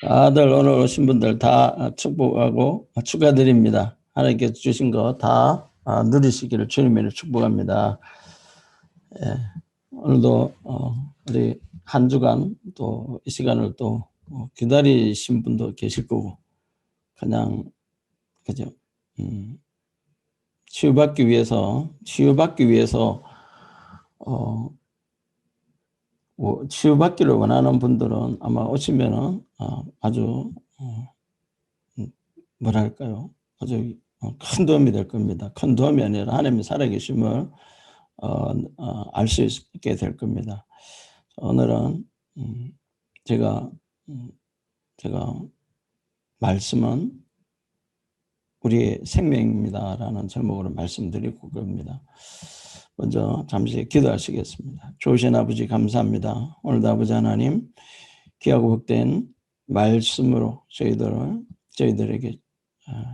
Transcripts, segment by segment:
다들 오늘 오신 분들 다 축복하고 축하드립니다. 하나님께서 주신 거 다 누리시기를 주님으로 축복합니다. 예, 오늘도 우리 한 주간 또 이 시간을 또 기다리신 분도 계실 거고 그냥 그죠? 치유받기 위해서 치유받기를 원하는 분들은 아마 오시면은 아주 뭐랄까요? 아주 큰 도움이 될 겁니다. 큰 도움이 아니라 하나님의 살아계심을 알 수 있게 될 겁니다. 오늘은 제가 말씀은 우리의 생명입니다라는 제목으로 말씀드리고 겁니다. 먼저 잠시 기도하시겠습니다. 좋으신 아버지 감사합니다. 오늘도 아버지 하나님 귀하고 복된 말씀으로 저희들에게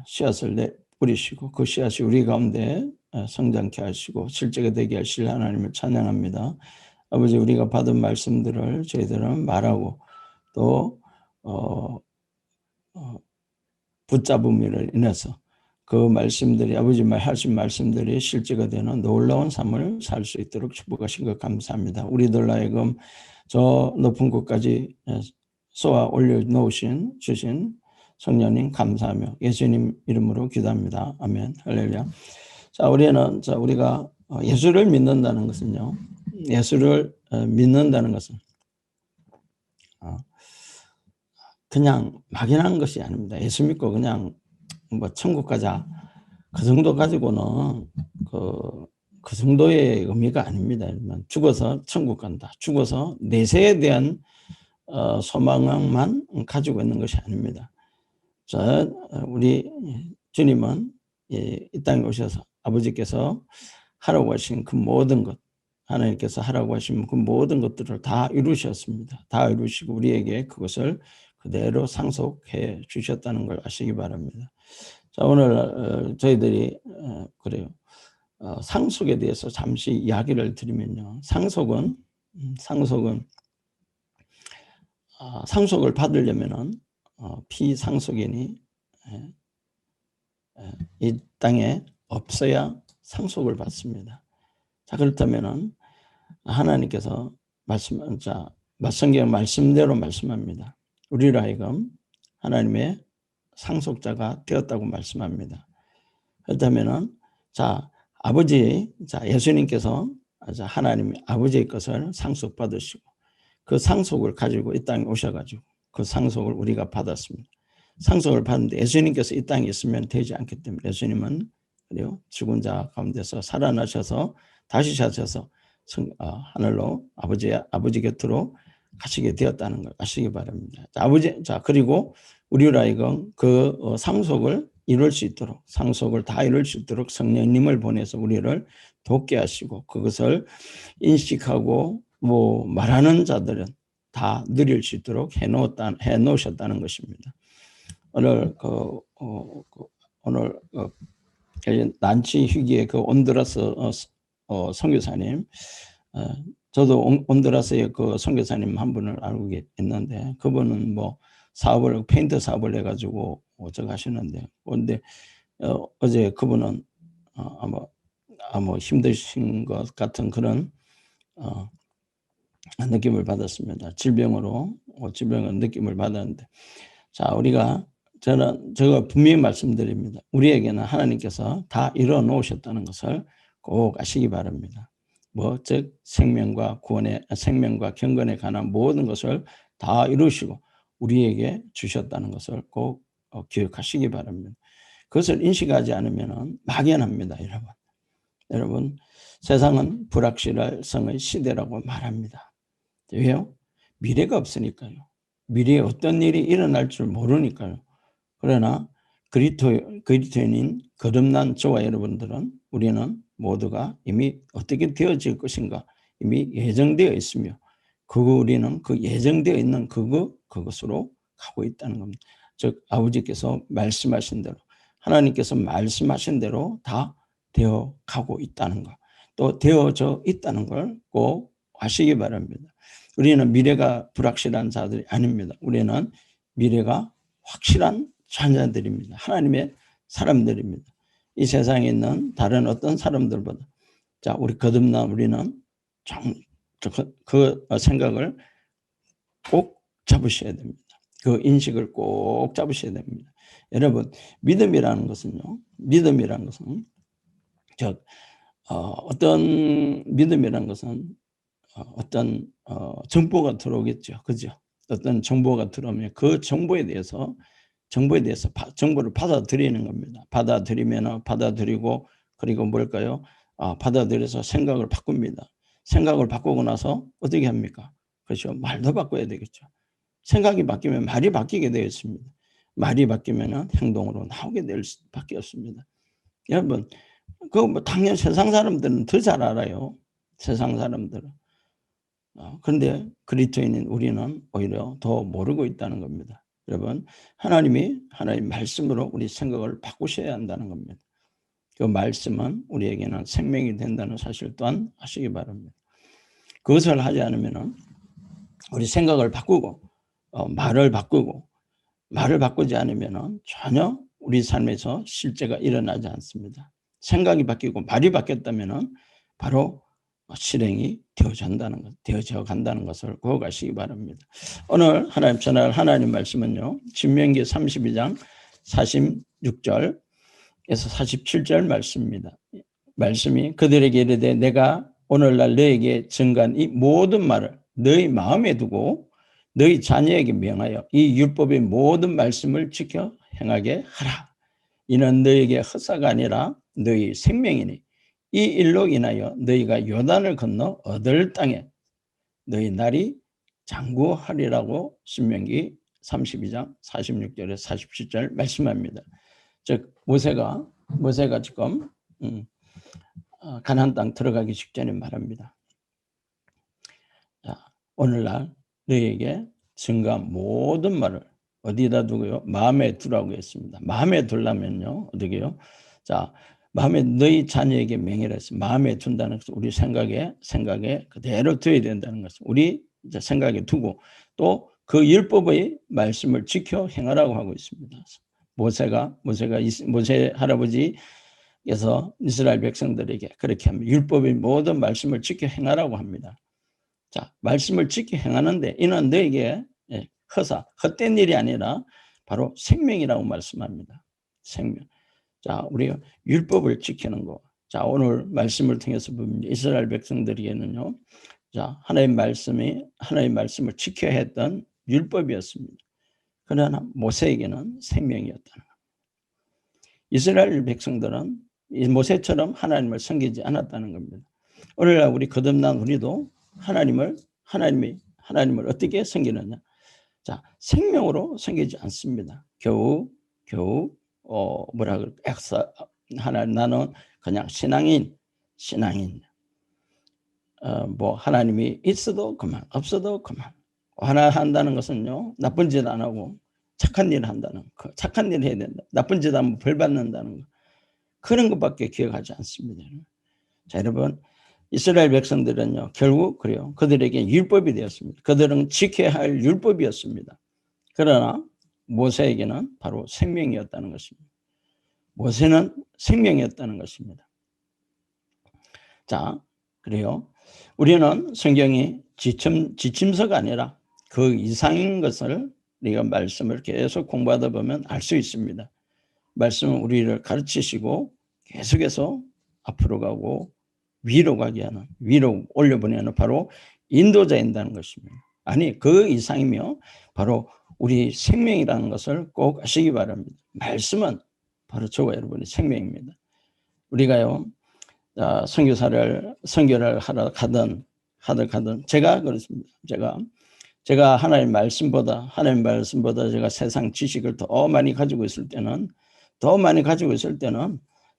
씨앗을 뿌리시고 그 씨앗이 우리 가운데 성장케 하시고 실제가 되게 하실 하나님을 찬양합니다. 아버지 우리가 받은 말씀들을 저희들은 말하고 또 붙잡음으로 인해서 그 말씀들이 아버지 하신 말씀들이 실제가 되는 놀라운 삶을 살 수 있도록 축복하신 것 감사합니다. 우리들 하여금 저 높은 곳까지 쏘아 주신 성령님 감사하며 예수님 이름으로 기도합니다. 아멘. 할렐루야. 자, 우리가 예수를 믿는다는 것은요. 예수를 믿는다는 것은 그냥 막연한 것이 아닙니다. 예수 믿고 그냥 뭐 천국 가자 그 정도 가지고는 그 정도의 의미가 아닙니다. 죽어서 천국 간다. 죽어서 내세에 대한 소망만 가지고 있는 것이 아닙니다. 자, 우리 주님은 이 땅에 오셔서 아버지께서 하라고 하신 그 모든 것, 하나님께서 하라고 하신 그 모든 것들을 다 이루셨습니다. 다 이루시고 우리에게 그것을 그대로 상속해 주셨다는 걸 아시기 바랍니다. 자, 오늘 저희들이 그래요. 상속에 대해서 잠시 이야기를 드리면요. 상속을 받으려면은 피상속인이 이 땅에 없어야 상속을 받습니다. 자, 그렇다면은 하나님께서 성경 말씀대로 말씀합니다. 우리로 하여금 하나님의 상속자가 되었다고 말씀합니다. 그렇다면은 예수님께서 하나님의 아버지의 것을 상속받으시고 그 상속을 가지고 이 땅에 오셔가지고 그 상속을 우리가 받았습니다. 상속을 받는데 예수님께서 이 땅에 있으면 되지 않기 때문에 예수님은 그래요 죽은 자 가운데서 살아나셔서 다시 사셔서 하늘로 아버지 곁으로 가시게 되었다는 걸 아시기 바랍니다. 그리고 우리로 하여금 그 상속을 이룰 수 있도록 상속을 다 이룰 수 있도록 성령님을 보내서 우리를 돕게 하시고 그것을 인식하고 말하는 자들은 다 누릴 수 있도록 해놓으셨다는 것입니다. 오늘 난치 휴기에 그 온두라스 선교사님, 저도 온두라스의 그 선교사님 한 분을 알고 있는데 그분은 페인트 사업을 해가지고 저거 하시는데 그런데 어제 그분은 아마 힘드신 것 같은 그런 느낌을 받았습니다. 질병의 느낌을 받았는데 제가 분명히 말씀드립니다. 우리에게는 하나님께서 다 이뤄 놓으셨다는 것을 꼭 아시기 바랍니다. 즉 생명과 경건에 관한 모든 것을 다 이루시고 우리에게 주셨다는 것을 꼭 기억하시기 바랍니다. 그것을 인식하지 않으면 막연합니다. 여러분 세상은 불확실할 성의 시대라고 말합니다. 왜요? 미래가 없으니까요. 미래에 어떤 일이 일어날 줄 모르니까요. 그러나 그리스도인인 거듭난 저와 여러분들은 우리는 모두가 이미 어떻게 되어질 것인가 이미 예정되어 있으며 우리는 그 예정되어 있는 그것으로 가고 있다는 겁니다. 즉 아버지께서 말씀하신 대로 하나님께서 말씀하신 대로 다 되어 가고 있다는 것, 또 되어져 있다는 걸 꼭 아시기 바랍니다. 우리는 미래가 불확실한 자들이 아닙니다. 우리는 미래가 확실한 자녀들입니다. 하나님의 사람들입니다. 이 세상에 있는 다른 어떤 사람들보다 자, 우리 거듭난 우리는 그 생각을 꼭 잡으셔야 됩니다. 그 인식을 꼭 잡으셔야 됩니다. 여러분, 믿음이라는 것은요. 믿음이라는 것은 어떤 믿음이라는 것은 어떤 정보가 들어오겠죠. 그죠? 어떤 정보가 들어오면 그 정보에 대해서 정보를 받아들이는 겁니다. 받아들이고 그리고 뭘까요? 받아들여서 생각을 바꿉니다. 생각을 바꾸고 나서 어떻게 합니까? 그렇죠. 말도 바꿔야 되겠죠. 생각이 바뀌면 말이 바뀌게 되어 있습니다. 말이 바뀌면 행동으로 나오게 될 수밖에 없습니다. 여러분, 당연히 세상 사람들은 더 잘 알아요. 세상 사람들은. 그런데 그리스도인인 우리는 오히려 더 모르고 있다는 겁니다. 여러분, 하나님 말씀으로 우리 생각을 바꾸셔야 한다는 겁니다. 그 말씀은 우리에게는 생명이 된다는 사실 또한 아시기 바랍니다. 그것을 하지 않으면 우리 생각을 바꾸고 말을 바꾸지 않으면 전혀 우리 삶에서 실제가 일어나지 않습니다. 생각이 바뀌고 말이 바뀌었다면 바로 실행이 되어져 간다는 것을 꼭 아시기 바랍니다. 오늘 하나님 전할 하나님 말씀은요. 신명기 32장 46절에서 47절 말씀입니다. 말씀이 그들에게 이르되 내가 오늘날 너에게 증거한 이 모든 말을 너희 마음에 두고 너희 자녀에게 명하여 이 율법의 모든 말씀을 지켜 행하게 하라. 이는 너희에게 헛사가 아니라 너희 생명이니 이 일로 인하여 너희가 요단을 건너 얻을 땅에 너희 날이 장구하리라고 신명기 32장 46절에 47절 말씀합니다. 즉 모세가 지금 가나안 땅 들어가기 직전에 말합니다. 자, 오늘날 너희에게 증거한 모든 말을 어디다 두고요? 마음에 두라고 했습니다. 마음에 두려면요. 어떻게요? 자, 마음에 너희 자녀에게 명예를 했습니다. 마음에 둔다는 것은 우리 생각에 그대로 두어야 된다는 것을 우리 이제 생각에 두고 또 그 율법의 말씀을 지켜 행하라고 하고 있습니다. 모세 할아버지께서 이스라엘 백성들에게 그렇게 합니다. 율법의 모든 말씀을 지켜 행하라고 합니다. 자, 말씀을 지켜 행하는데 이는 너에게 헛된 일이 아니라 바로 생명이라고 말씀합니다. 생명. 자, 우리가 율법을 지키는 거. 자, 오늘 말씀을 통해서 보면 이스라엘 백성들에게는요. 자, 하나님의 말씀을 지켜야 했던 율법이었습니다. 그러나 모세에게는 생명이었다는 겁니다. 이스라엘 백성들은 모세처럼 하나님을 섬기지 않았다는 겁니다. 오늘날 우리 거듭난 우리도 하나님을 어떻게 섬기느냐? 자, 생명으로 섬기지 않습니다. 겨우 나는 그냥 신앙인. 하나님이 있어도 그만, 없어도 그만. 하나 한다는 것은요, 나쁜 짓 안 하고 착한 일을 한다는 거, 착한 일을 해야 된다. 나쁜 짓 하면 벌 받는다는 거. 그런 것밖에 기억하지 않습니다. 자, 여러분, 이스라엘 백성들은요, 결국 그래요. 그들에게 율법이 되었습니다. 그들은 지켜야 할 율법이었습니다. 그러나 모세에게는 바로 생명이었다는 것입니다. 모세는 생명이었다는 것입니다. 자, 그래요. 우리는 성경이 지침서가 아니라 그 이상인 것을 우리가 말씀을 계속 공부하다 보면 알 수 있습니다. 말씀은 우리를 가르치시고 계속해서 앞으로 가고 위로 가게 하는, 위로 올려보내는 바로 인도자인다는 것입니다. 아니, 그 이상이며 바로 우리 생명이라는 것을 꼭 아시기 바랍니다. 말씀은 바로 저와 여러분의 생명입니다. 우리가요, 선교를 하러 가든 제가 그렇습니다. 제가 하나님 말씀보다 제가 세상 지식을 더 많이 가지고 있을 때는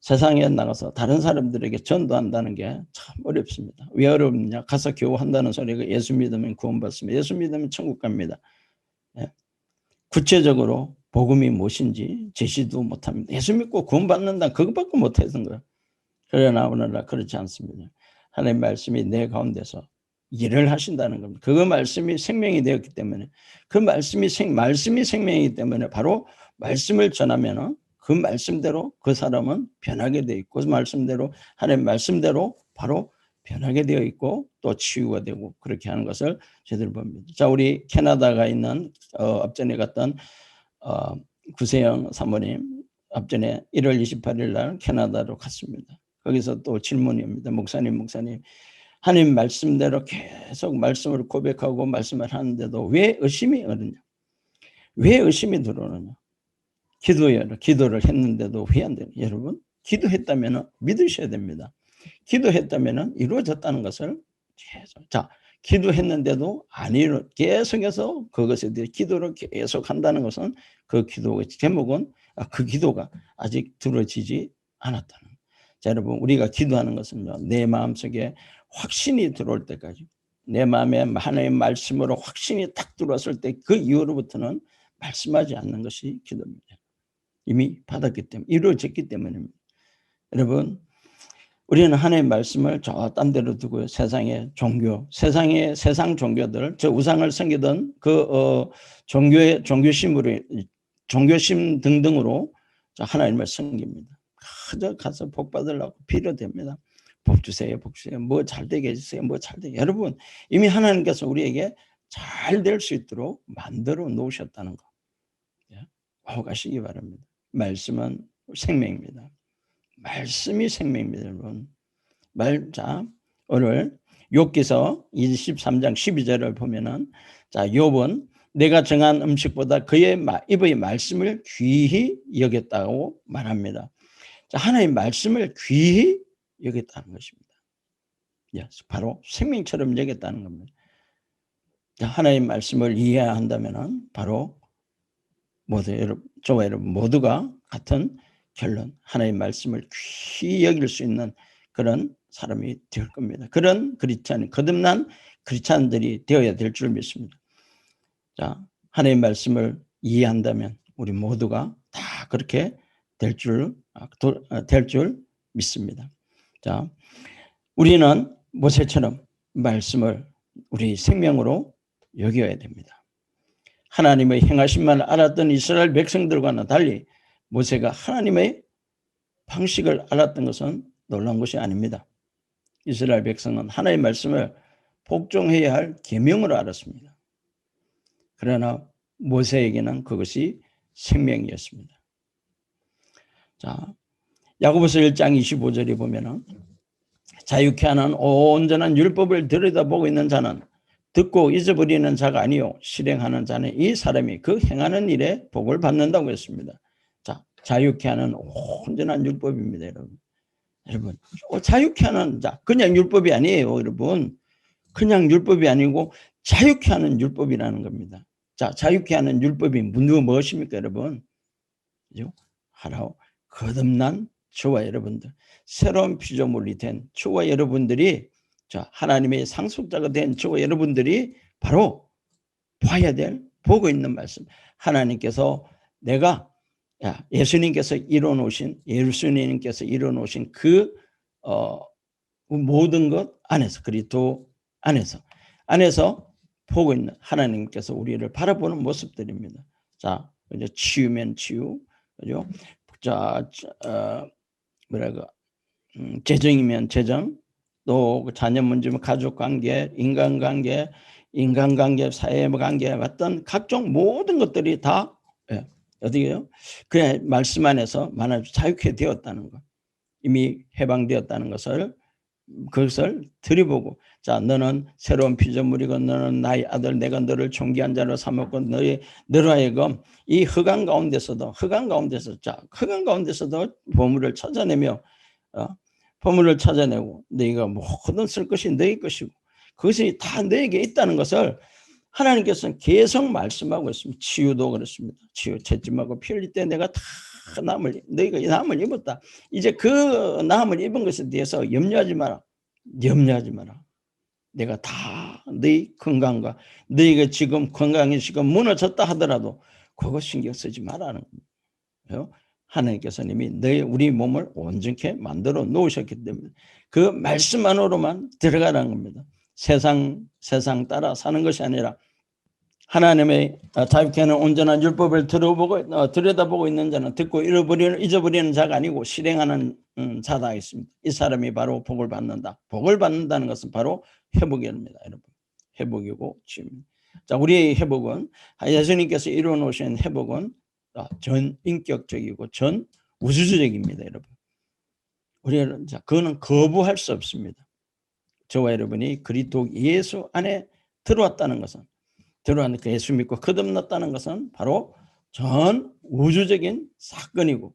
세상에 나가서 다른 사람들에게 전도한다는 게 참 어렵습니다. 왜 어렵냐? 가서 교화한다는 소리가 예수 믿으면 구원받습니다. 예수 믿으면 천국 갑니다. 구체적으로 복음이 무엇인지 제시도 못합니다. 예수 믿고 구원받는다 그것밖에 못했던 거예요. 그러나 오늘날 그렇지 않습니다. 하나님 말씀이 내 가운데서 일을 하신다는 겁니다. 그 말씀이 생명이 되었기 때문에 그 말씀이 생명이기 때문에 바로 말씀을 전하면은 그 말씀대로 그 사람은 변하게 되어 있고 그 말씀대로 하나님 말씀대로 바로 변하게 되어 있고 또 치유가 되고 그렇게 하는 것을 저희들 봅니다. 자, 우리 캐나다가 있는 앞전에 갔던 구세영 사모님 앞전에 1월 28일 날 캐나다로 갔습니다. 거기서 또 질문입니다. 목사님 하나님 말씀대로 계속 말씀을 고백하고 말씀을 하는데도 왜 의심이 오느냐? 왜 의심이 들어오느냐? 기도를 했는데도 왜 안 되냐? 여러분, 기도했다면 믿으셔야 됩니다. 기도했다면 이루어졌다는 것을 계속. 자, 기도했는데도 안 이루 계속해서 그것에 대해 기도를 계속 한다는 것은 그 기도의 제목은 그 기도가 아직 들어지지 않았다는. 자, 여러분, 우리가 기도하는 것은요, 내 마음속에 확신이 들어올 때까지, 내 마음에 하나님의 말씀으로 확신이 딱 들어왔을 때 그 이후로부터는 말씀하지 않는 것이 기도입니다. 이미 받았기 때문에, 이루어졌기 때문입니다. 여러분, 우리는 하나님의 말씀을 저 딴 데로 두고요. 세상 종교들, 저 우상을 섬기던 종교심 등등으로 하나님을 섬깁니다. 그저 가서 복 받으려고 빌어댑니다. 복 주세요. 뭐 잘 되게 해주세요. 뭐 잘 되게. 여러분, 이미 하나님께서 우리에게 잘 될 수 있도록 만들어 놓으셨다는 거. 꼭 아시기 바랍니다. 말씀은 생명입니다. 말씀이 생명입니다, 여러분. 자, 오늘 욥기서 23장 12절을 보면은, 자, 욥은 내가 정한 음식보다 그의 입의 말씀을 귀히 여겼다고 말합니다. 자, 하나님의 말씀을 귀히 여겼다는 것입니다. 바로 생명처럼 여겼다는 겁니다. 자, 하나님의 말씀을 이해한다면은 바로 저와 여러분 모두가 같은 결론, 하나님의 말씀을 귀히 여길 수 있는 그런 사람이 될 겁니다. 그런 거듭난 크리스찬들이 되어야 될 줄 믿습니다. 자, 하나님의 말씀을 이해한다면 우리 모두가 다 그렇게 될 줄 믿습니다. 자, 우리는 모세처럼 말씀을 우리 생명으로 여겨야 됩니다. 하나님의 행하심만 알았던 이스라엘 백성들과는 달리 모세가 하나님의 방식을 알았던 것은 놀라운 것이 아닙니다. 이스라엘 백성은 하나님의 말씀을 복종해야 할 계명으로 알았습니다. 그러나 모세에게는 그것이 생명이었습니다. 자, 야고보서 1장 25절에 보면은 자유케 하는 온전한 율법을 들여다보고 있는 자는 듣고 잊어버리는 자가 아니요 실행하는 자는 이 사람이 그 행하는 일에 복을 받는다고 했습니다. 자, 자유케 하는 온전한 율법입니다, 여러분. 자유케 하는 자, 그냥 율법이 아니에요, 여러분. 그냥 율법이 아니고 자유케 하는 율법이라는 겁니다. 자, 자유케 하는 율법이 무엇입니까, 여러분? 하나로 거듭난 저와 여러분들, 새로운 피조물이 된 저와 여러분들이, 자, 하나님의 상속자가 된 저와 여러분들이 바로 보고 있는 말씀. 하나님께서 예수님께서 이뤄놓으신 그 모든 것 안에서, 그리스도 안에서 보고 있는 하나님께서 우리를 바라보는 모습들입니다. 자, 이제 치유면 치유, 그죠? 자, 재정이면 재정, 또 자녀 문제면 가족 관계, 인간관계, 사회관계, 어떤 각종 모든 것들이 다 어디에요? 그의 말씀 안에서 자유케 되었다는 것, 이미 해방되었다는 그것을 들여보고, 자, 너는 새로운 피조물이고 너는 나의 아들, 내가 너를 존귀한 자로 삼았고 너로 하여금 이 흑암 가운데서도 보물을 찾아내고 너희가 모든 쓸 것이 너희 것이고 그것이 다 너에게 있다는 것을 하나님께서는 계속 말씀하고 있습니다. 치유도 그렇습니다. 치유 채찍하고 피 흘릴 때 내가 다 너희가 남을 입었다. 이제 그 남을 입은 것에 대해서 염려하지 마라. 내가 다 너희 건강과 너희가 지금 건강이 지금 무너졌다 하더라도 그거 신경 쓰지 말라는 거예요. 하나님께서는 이미 우리 몸을 온전케 만들어 놓으셨기 때문에 그 말씀 안으로만 들어가라는 겁니다. 세상 따라 사는 것이 아니라 하나님의 자유케 하는 온전한 율법을 들여다보고 있는 자는 듣고 잊어버리는 자가 아니고 실행하는 자다 했습니다. 이 사람이 바로 복을 받는다. 복을 받는다는 것은 바로 회복입니다. 여러분. 회복이고 치유입니다. 자, 우리의 회복은 예수님께서 이루어 놓으신 회복은 전인격적이고 전 우주적입니다. 여러분. 우리는 그거는 거부할 수 없습니다. 저와 여러분이 그리스도 예수 안에 들어왔다는 것은 그 예수 믿고 거듭났다는 것은 바로 전 우주적인 사건이고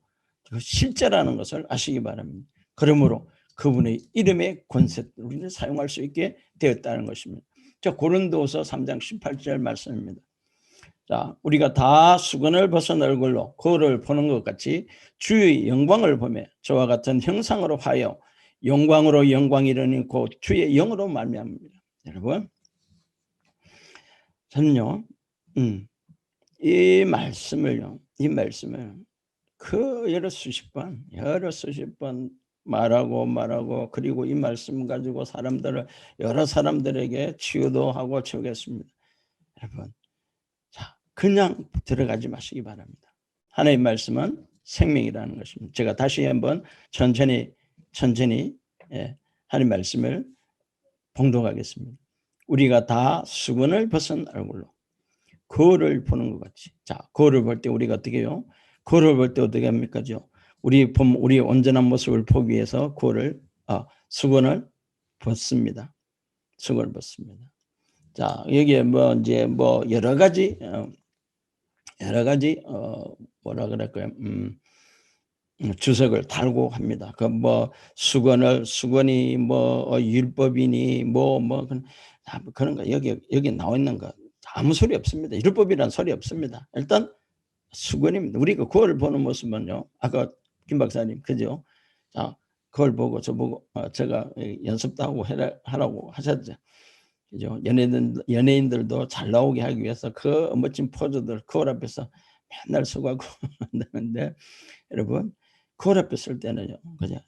실제라는 것을 아시기 바랍니다. 그러므로 그분의 이름의 권세를 우리는 사용할 수 있게 되었다는 것입니다. 자, 고린도후서 3장 18절 말씀입니다. 자, 우리가 다 수건을 벗은 얼굴로 거울을 보는 것 같이 주의 영광을 보며 저와 같은 형상으로 하여 영광으로 영광이 이르니 곧 주의 영으로 말미암습니다. 여러분, 저는요, 이 말씀을 여러 수십 번 말하고 그리고 이 말씀 가지고 여러 사람들에게 치유도 하고 치우겠습니다. 여러분, 자, 그냥 들어가지 마시기 바랍니다. 하나님의 말씀은 생명이라는 것입니다. 제가 다시 한번 천천히 하나님의 말씀을 봉독하겠습니다. 우리가 다 수건을 벗은 얼굴로 거울을 보는 것 같이. 자, 거울을 볼 때 우리가 어떻게 해요? 거울을 볼 때 어떻게 합니까? 우리 온전한 모습을 보기 위해서 수건을 벗습니다. 수건을 벗습니다. 자, 여기에 여러 가지 뭐라 그럴까요? 주석을 달고 합니다. 수건이 율법이니 그런 거 여기 나와 있는 거 아무 소리 없습니다. 율법이란 소리 없습니다. 일단 수건입니다. 우리가 거울을 보는 모습은요. 아까 김 박사님 그죠? 자, 거울 보고 저보고 제가 연습도 하고 하라고 하셨죠. 그죠? 연예인들도 잘 나오게 하기 위해서 그 멋진 포즈들 거울 앞에서 맨날 서고 한다는데 여러분 거울 앞에 쓸 때는요, 그죠?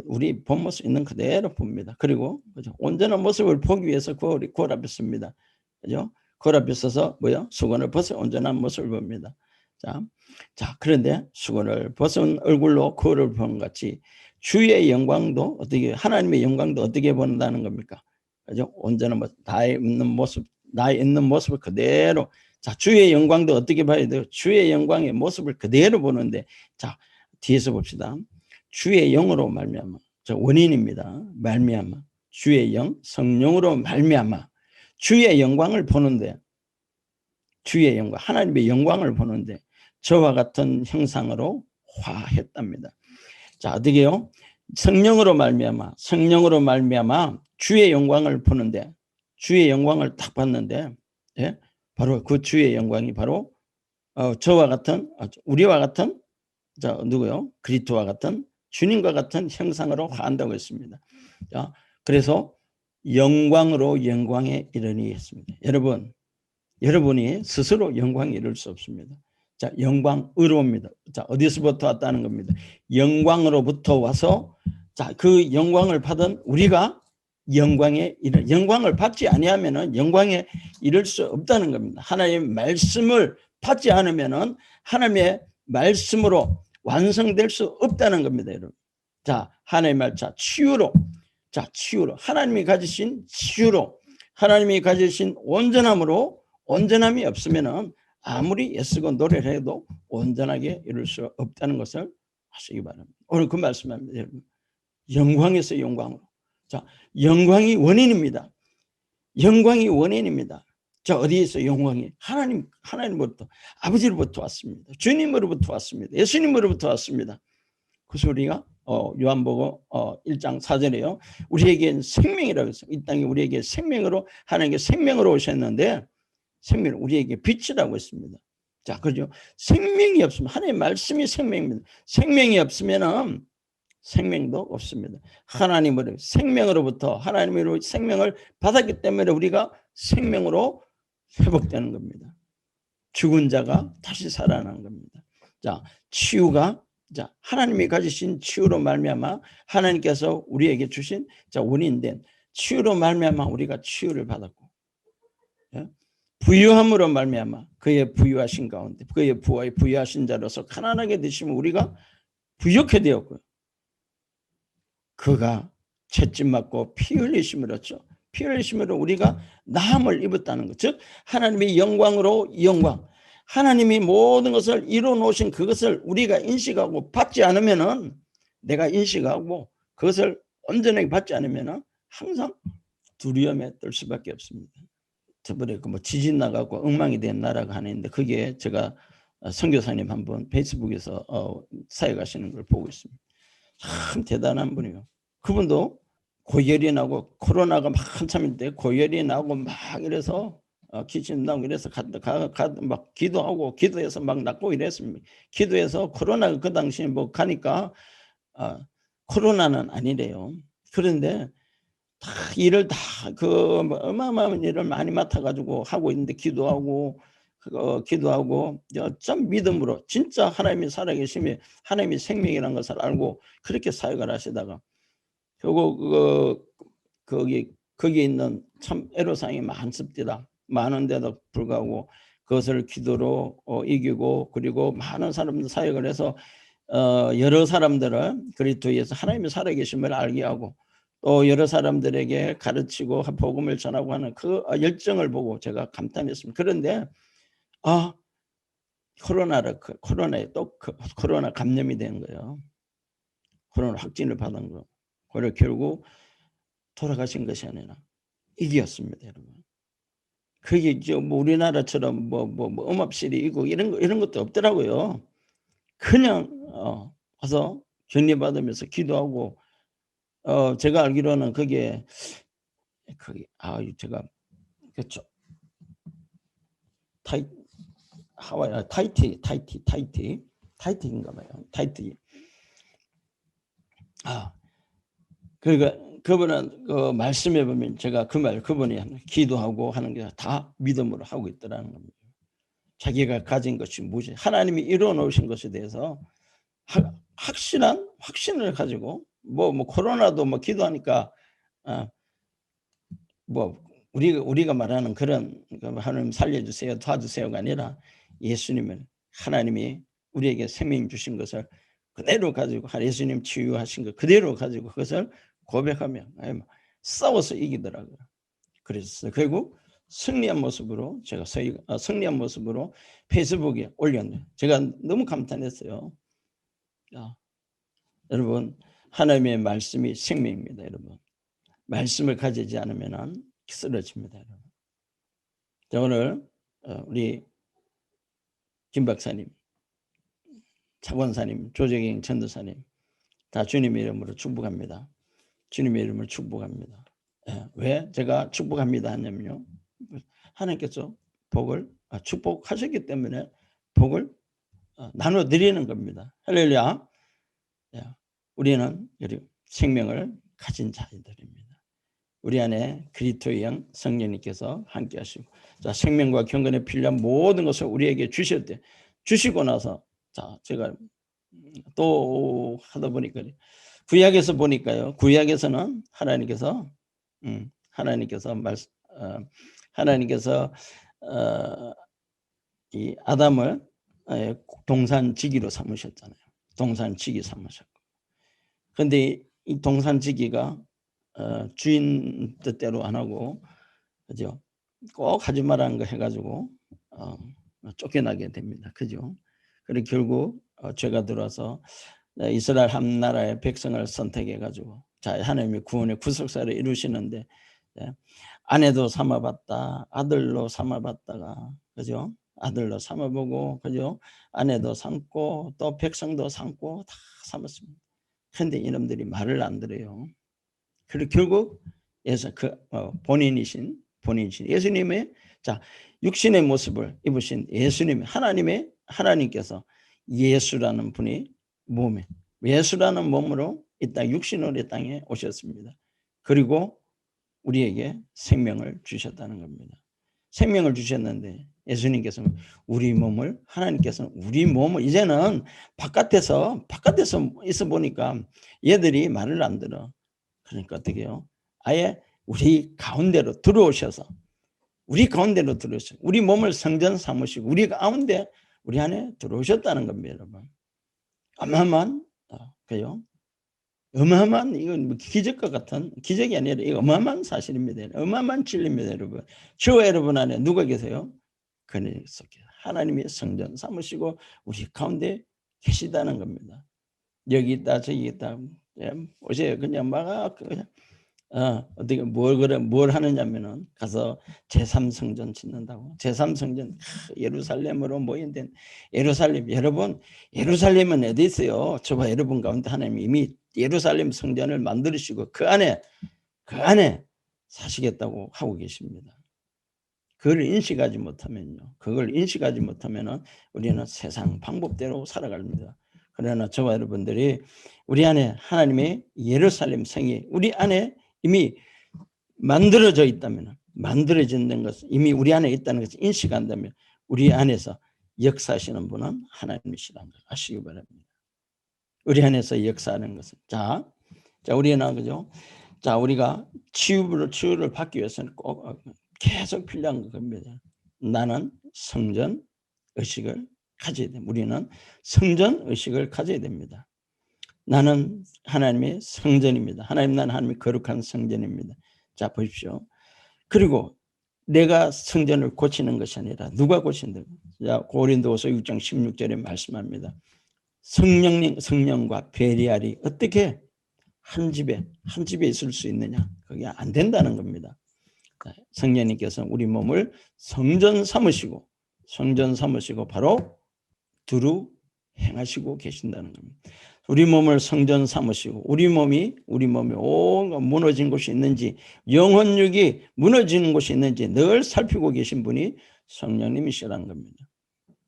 우리 본 모습 있는 그대로 봅니다. 그리고 그죠? 온전한 모습을 보기 위해서 거울 앞에 씁니다. 그죠? 거울 앞에 서서 수건을 벗어 온전한 모습을 봅니다. 자, 그런데 수건을 벗은 얼굴로 거울을 보는 같이 주의 영광도 하나님의 영광도 어떻게 본다는 겁니까? 그죠? 온전한 모습, 나의 있는 모습을 그대로. 자, 주의 영광도 어떻게 봐야 돼요? 주의 영광의 모습을 그대로 보는데, 자, 뒤에서 봅시다. 주의 영으로 말미암아. 저 원인입니다. 말미암아. 주의 영, 성령으로 말미암아. 주의 영광을 보는데, 주의 영광, 하나님의 영광을 보는데 저와 같은 형상으로 화했답니다. 자, 어떻게요? 성령으로 말미암아 주의 영광을 보는데, 주의 영광을 딱 봤는데, 예? 바로 그 주의 영광이 바로 저와 같은 우리와 같은 누구요? 그리스도와 같은 주님과 같은 형상으로 화한다고 했습니다. 자, 그래서 영광으로 영광에 이르니 했습니다. 여러분이 스스로 영광에 이를 수 없습니다. 자, 영광으로입니다. 자, 어디서부터 왔다는 겁니다. 영광으로부터 와서 자, 그 영광을 받은 우리가 영광을 받지 아니하면은 영광에 이를 수 없다는 겁니다. 하나님의 말씀을 받지 않으면은 하나님의 말씀으로 완성될 수 없다는 겁니다, 여러분. 자, 하나님의 말, 치유로 하나님이 가지신 치유로, 하나님이 가지신 온전함이 없으면은 아무리 애쓰고 노래를 해도 온전하게 이룰 수 없다는 것을 아시기 바랍니다. 오늘 그 말씀합니다, 여러분. 영광에서 영광으로. 자, 영광이 원인입니다. 자, 어디에서 영광이? 하나님으로부터, 아버지로부터 왔습니다. 주님으로부터 왔습니다. 예수님으로부터 왔습니다. 그래서 우리가 요한복음 1장 4절에요. 우리에게 생명이라고 했어요. 이 땅에 우리에게 하나님께 생명으로 오셨는데, 우리에게 빛이라고 했습니다. 자, 그죠? 생명이 없으면, 하나님의 말씀이 생명입니다. 생명이 없으면은 생명도 없습니다. 생명으로부터 하나님으로 생명을 받았기 때문에 우리가 생명으로 회복되는 겁니다. 죽은 자가 다시 살아나는 겁니다. 자, 치유가 하나님이 가지신 치유로 말미암아 하나님께서 우리에게 주신 원인된 치유로 말미암아 우리가 치유를 받았고, 예? 부유함으로 말미암아 그의 부유하신 가운데 그의 부유하신 자로서 가난하게 되시면 우리가 부유케 되었고요. 그가 채찍 맞고 피 흘리심으로 피 흘리심으로 우리가 나음을 입었다는 것. 즉 하나님의 영광으로 영광, 하나님이 모든 것을 이루어 놓으신 그것을 우리가 인식하고 받지 않으면은, 내가 인식하고 그것을 온전하게 받지 않으면은 항상 두려움에 떨 수밖에 없습니다. 저번에 그 뭐 지진 나가고 엉망이 된 나라가 하나 있는데, 그게 제가 선교사님 한번 페이스북에서 사역하시는 걸 보고 있습니다. 참 대단한 분이에요. 그분도 고열이 나고 코로나가 막 한참인데 고열이 나고 막 이래서 기침 나고 이래서 막 기도하고 기도해서 막 낫고 이랬습니다. 기도해서 코로나가 그 당시에 뭐 가니까 코로나는 아니래요. 그런데 다 일을 그 어마어마한 일을 많이 맡아가지고 하고 있는데 기도하고 좀 믿음으로 진짜 하나님이 살아계심에 하나님이 생명이라는 것을 알고 그렇게 사역을 하시다가 결국 거기 있는 참 애로사항이 많습니다. 많은데도 불구하고 그것을 기도로 이기고, 그리고 많은 사람들 사역을 해서 여러 사람들을 그리스도에서 하나님이 살아계심을 알게 하고, 또 여러 사람들에게 가르치고 복음을 전하고 하는 그 열정을 보고 제가 감탄했습니다. 그런데 코로나에 또 코로나 감염이 된 거예요. 코로나 확진을 받은 거. 그걸 결국 돌아가신 것이 아니라 이겼습니다, 여러분. 그게 뭐 우리나라처럼 뭐 음압실이 있고 이런 것도 없더라고요. 그냥 와서 격리받으면서 기도하고, 제가 알기로는 그게 제가 그렇죠. 하와이 타이티인가 봐요. 타이티. 그러니까 그분은 그 말씀해 보면 제가 그분이 기도하고 하는 게 다 믿음으로 하고 있더라는 겁니다. 자기가 가진 것이 무엇이 하나님이 이루어 놓으신 것에 대해서 확신한 확신을 가지고 뭐 코로나도 뭐 기도하니까 뭐 우리가 말하는 그런 하나님 살려주세요, 도와주세요가 아니라 예수님은 하나님이 우리에게 생명 주신 것을 그대로 가지고, 예수님 치유하신 것 그대로 가지고 그것을 고백하며 싸워서 이기더라고요. 그래서 결국 승리한 모습으로 제가 승리한 모습으로 페이스북에 올렸네요. 제가 너무 감탄했어요. 여러분, 하나님의 말씀이 생명입니다. 여러분, 말씀을 가지지 않으면 쓰러집니다. 여러분. 자, 오늘 우리 김 박사님, 차권사님, 조정행 전도사님 다 주님의 이름으로 축복합니다. 주님의 이름을 축복합니다. 왜 제가 축복합니다 하냐면요, 하나님께서 복을 축복하셨기 때문에 복을 나눠드리는 겁니다. 할렐루야. 우리는 생명을 가진 자들입니다. 우리 안에 그리스도의 영 성령님께서 함께 하시고, 자, 생명과 경건에 필요한 모든 것을 우리에게 주셨대. 주시고 나서, 자, 제가 또 하다 보니까 구약에서 보니까요, 구약에서는 하나님께서 이 아담을 동산지기로 삼으셨잖아요. 동산지기 삼으셨고, 그런데 이 동산지기가 주인 뜻대로 안 하고, 그죠? 꼭 하지 말라는 거 해가지고 쫓겨나게 됩니다. 그죠? 그리고 결국 죄가 들어와서 이스라엘 한 나라의 백성을 선택해가지고, 자, 하나님이 구원의 구속사를 이루시는데, 아내도 삼아봤다, 아들로 삼아봤다가, 그죠? 아들로 삼아보고, 그죠? 아내도 삼고, 또 백성도 삼고, 다 삼았습니다. 그런데 이놈들이 말을 안 들어요. 그리고 결국 본인이신 예수님의, 자, 육신의 모습을 입으신 예수님, 하나님께서 예수라는 분이 예수라는 몸으로 이 땅 육신으로 이 땅에 오셨습니다. 그리고 우리에게 생명을 주셨다는 겁니다. 생명을 주셨는데 예수님께서는 하나님께서는 우리 몸을 이제는 바깥에서 있어 보니까 얘들이 말을 안 들어. 그러니까 어떻게 해요? 아예 우리 가운데로 들어오셔서 우리 몸을 성전 삼으시고 우리 가운데 우리 안에 들어오셨다는 겁니다, 여러분. 어마어마한 그요. 어마어마한 이건 뭐 기적과 같은 기적이 아니라 이거 어마어마한 사실입니다. 어마어마한 진리입니다, 여러분. 저와 여러분 안에 누가 계세요? 그리스도 하나님의 성전 삼으시고 우리 가운데 계시다는 겁니다. 여기 있다 저기 있다 오세요. 그냥 막 그냥 어떻게 뭘 하느냐면은 가서 제3성전 짓는다고. 제3성전 예루살렘으로 모인데 예루살렘 여러분 예루살렘은 어디 있어요? 저와 여러분 가운데 하나님이 이미 예루살렘 성전을 만드시고 그 안에 사시겠다고 하고 계십니다. 그걸 인식하지 못하면은 우리는 세상 방법대로 살아갑니다. 그러나 저와 여러분들이 우리 안에 하나님의 예루살렘 성이 우리 안에 이미 만들어져 있다면 만들어진 것을 이미 우리 안에 있다는 것을 인식한다면 우리 안에서 역사하시는 분은 하나님이시라는 걸 아시기 바랍니다. 우리 안에서 역사하는 것은 자 우리는 그죠? 자 우리가 치유를 받기 위해서는 꼭 계속 필요한 겁니다. 나는 성전 의식을 가져야 됩니다. 우리는 성전 의식을 가져야 됩니다. 나는 하나님의 성전입니다. 나는 하나님의 거룩한 성전입니다. 자 보십시오. 그리고 내가 성전을 고치는 것이 아니라 누가 고친다? 자 고린도후서 6장 16절에 말씀합니다. 성령과 벨리알이 어떻게 한 집에 있을 수 있느냐? 그게 안 된다는 겁니다. 성령님께서 우리 몸을 성전 삼으시고 바로 두루 행하시고 계신다는 겁니다. 우리 몸을 성전 삼으시고 우리 몸이 온갖 무너진 곳이 있는지 영혼육이 무너지는 곳이 있는지 늘 살피고 계신 분이 성령님이시라는 겁니다.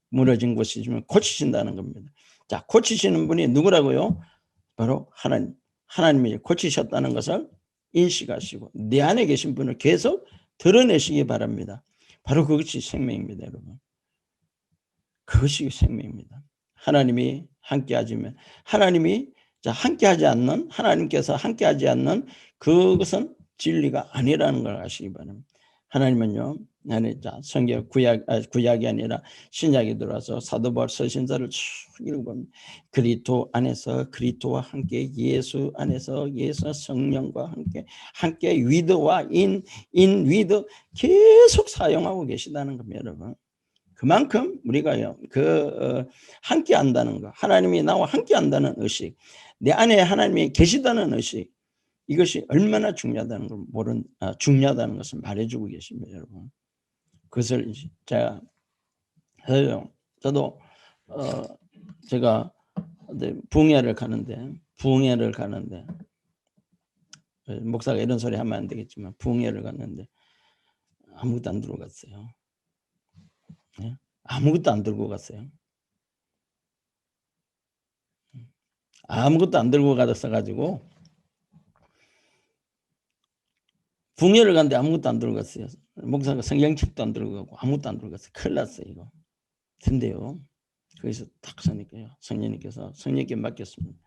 무너진 곳이 있으면 고치신다는 겁니다. 자 고치시는 분이 누구라고요? 바로 하나님이 고치셨다는 것을 인식하시고 내 안에 계신 분을 계속 드러내시기 바랍니다. 바로 그것이 생명입니다, 여러분. 그것이 생명입니다. 하나님이 함께하시면 하나님께서 함께하지 않는 그것은 진리가 아니라는 걸 아시기 바랍니다. 하나님은요, 성경 구약이 아니라 신약이 들어와서 사도 바울 서신서를 쭉 읽어보면 그리스도와 함께 예수 안에서 성령과 함께 위드와 인 위드 계속 사용하고 계시다는 겁니다, 여러분. 그만큼 우리가요 함께 한다는 거, 하나님이 나와 함께 한다는 의식, 내 안에 하나님이 계시다는 의식, 이것이 얼마나 중요하다는 것을 말해주고 계십니다, 여러분. 그것을 저도 제가 부흥회를 가는데 목사가 이런 소리 하면 안 되겠지만 부흥회를 갔는데 아무것도 안 들고 갔어요. 네? 아무것도 안 들고 갔어요. 아무것도 안 들고 가서 부흥회를 갔는데 아무것도 안 들고 갔어요. 목사가 성경책도 안 들고 가고 아무것도 안 들고 갔어요. 큰일 났어요, 이거. 근데요, 거기서 딱 서니까요, 성령님께 맡겼습니다.